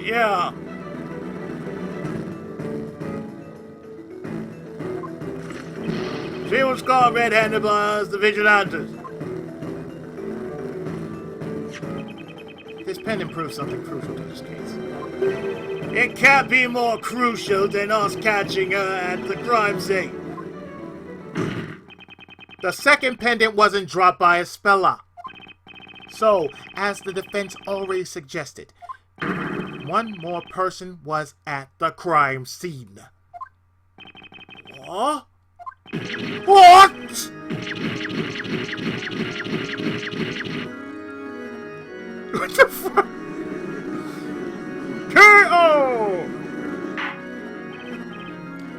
Yeah. She was caught red-handed by us, the vigilantes. This pendant proves something crucial to this case. It can't be more crucial than us catching her at the crime scene. The second pendant wasn't dropped by Espella. So, as the defense already suggested, one more person was at the crime scene. What? What? What the fuck? K.O.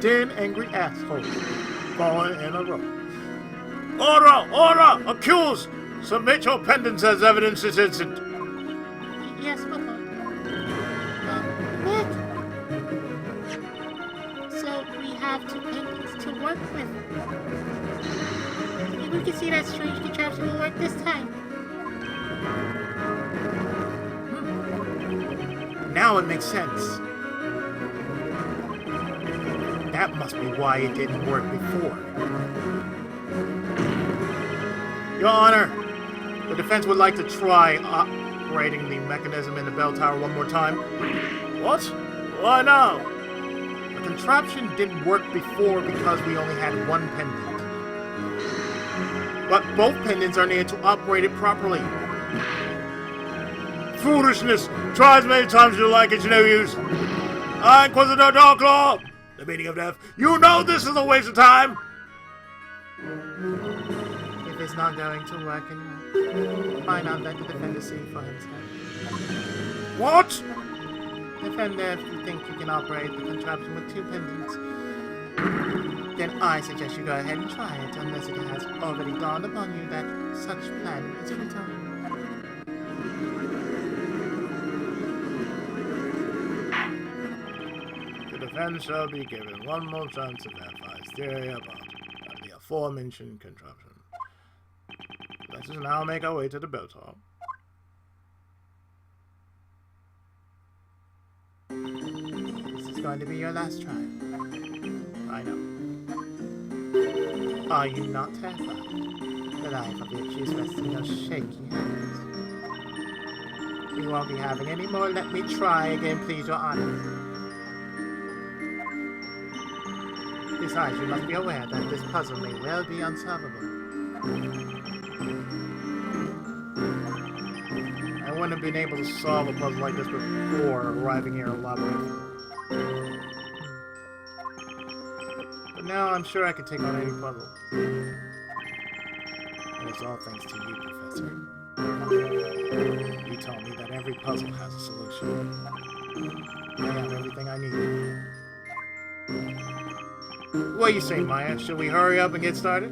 10 angry assholes falling in a row. Order! Order! Accused! Submit your pendants as evidence this instant. Yes, my lord. What? So we have two pendants to work with. Maybe we can see that strange contraption will work this time. Now it makes sense. That must be why it didn't work before. Your Honor, the defense would like to try operating the mechanism in the bell tower one more time. What? Why now? The contraption didn't work before because we only had one pendant. But both pendants are needed to operate it properly. Foolishness! Try as many times as you like, it's no use. High Inquisitor Darklaw! The meaning of death. You know this is a waste of time! If it's not going to work anymore, why not let the defender see for himself? What? Defender, if you think you can operate the contraption with two pendants, then I suggest you go ahead and try it, unless it has already dawned upon you that such plan is futile. The defense shall be given one more chance to verify its theory about the aforementioned contraption. Let us now make our way to the bell tower. This is going to be your last try. I know. Are you not terrified? The life of the accused rests in your shaky hands. We won't be having any more. Let me try again, please, Your Honor. Besides, you must be aware that this puzzle may well be unsolvable. I wouldn't have been able to solve a puzzle like this before arriving here in Labyrinth. But now I'm sure I can take on any puzzle. And it's all thanks to you, Professor. You taught me that every puzzle has a solution. I have everything I need. What do you say, Maya? Should we hurry up and get started?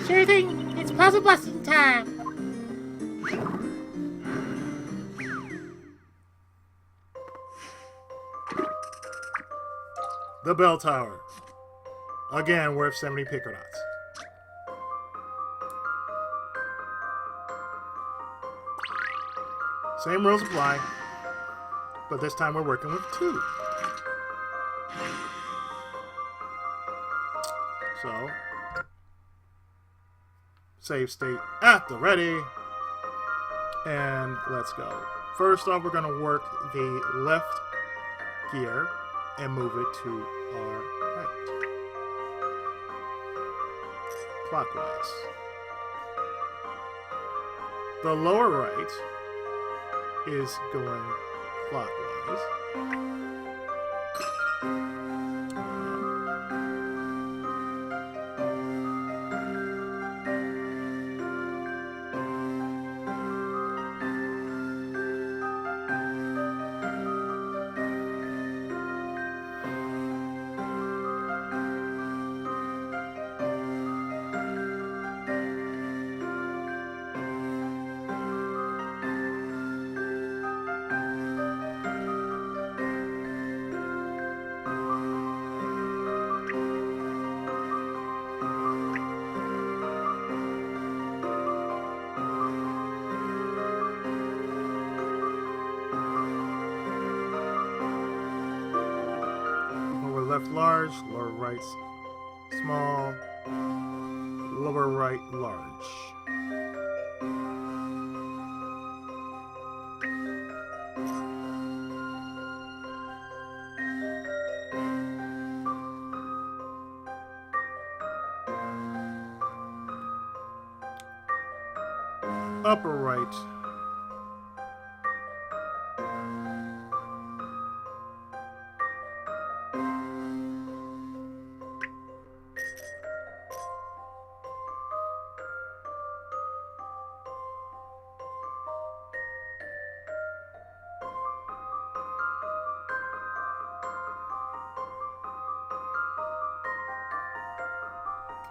Sure thing. It's puzzle busting time. The bell tower. Again, worth 70 picodots. Same rules apply, but this time we're working with two. So, save state at the ready, and let's go. First off, we're going to work the left gear and move it to our right, clockwise. The lower right is going clockwise. Left large, lower right small, lower right large. Upper right.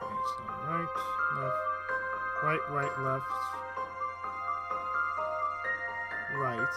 Okay, so right, left, right, left, right.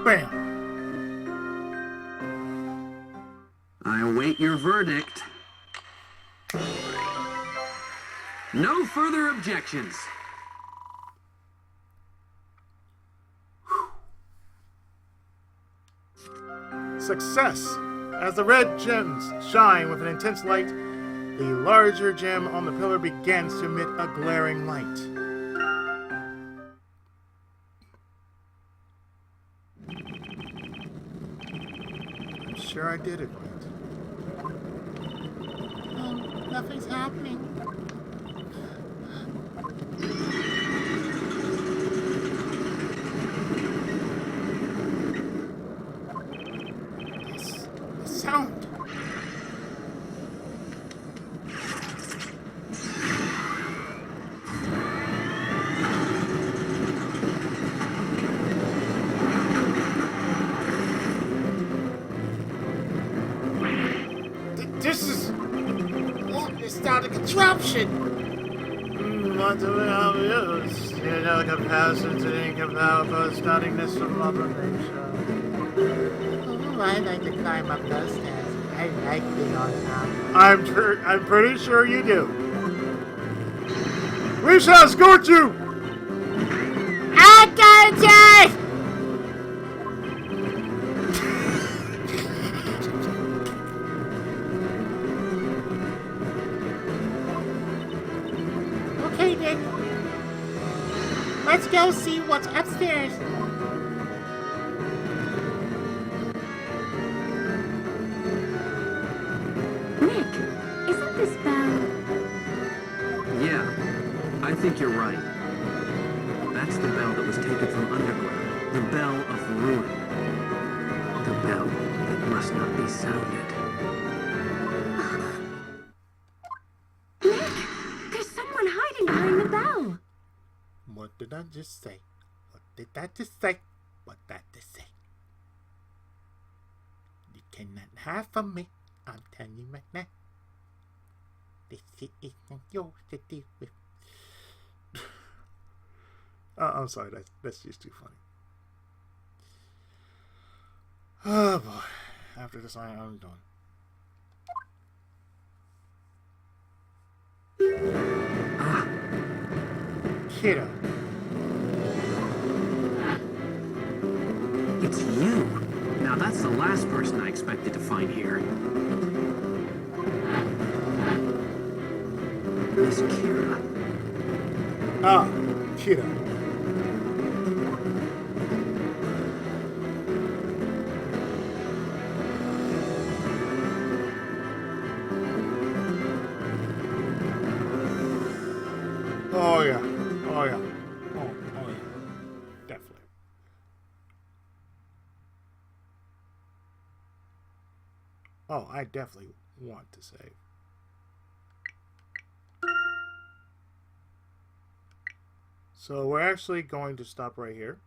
Bam! I await your verdict. No further objections. Success! As the red gems shine with an intense light, the larger gem on the pillar begins to emit a glaring light. I'm sure I did it right. Oh, nothing's happening. The sound! This is... It's not a contraption! What do we have used? You know, comparison to the incomparable stunningness of Mother Nature. Oh, I like to climb up those stairs. I like being on top. I'm pretty sure you do. We shall escort you! Attention! Okay, Nick. Let's go see what's upstairs. Nick, isn't this bell? Yeah, I think you're right. That's the bell that was taken from underground. The bell of ruin. The bell that must not be sounded. Nick, there's someone hiding behind the bell. What did I just say? What did I just say? What did I just say? You cannot hide from me. I'm telling you right now. This shit is not yours to deal with. I'm sorry, that's just too funny. Oh boy. After this, I'm done. Kiddo. It's you. Now that's the last person I expected to find here. Miss Kira. Ah, Kiddo. Oh yeah. Oh yeah. Oh yeah. Definitely. Oh, I definitely want to save. So we're actually going to stop right here.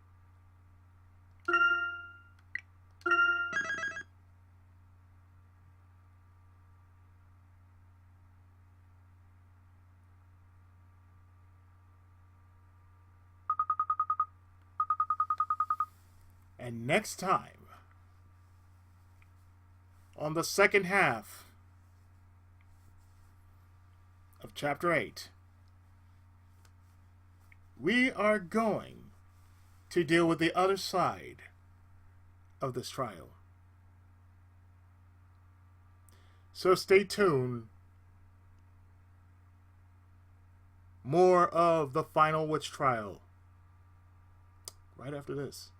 And next time, on the second half of Chapter 8, we are going to deal with the other side of this trial. So stay tuned. More of the final witch trial right after this.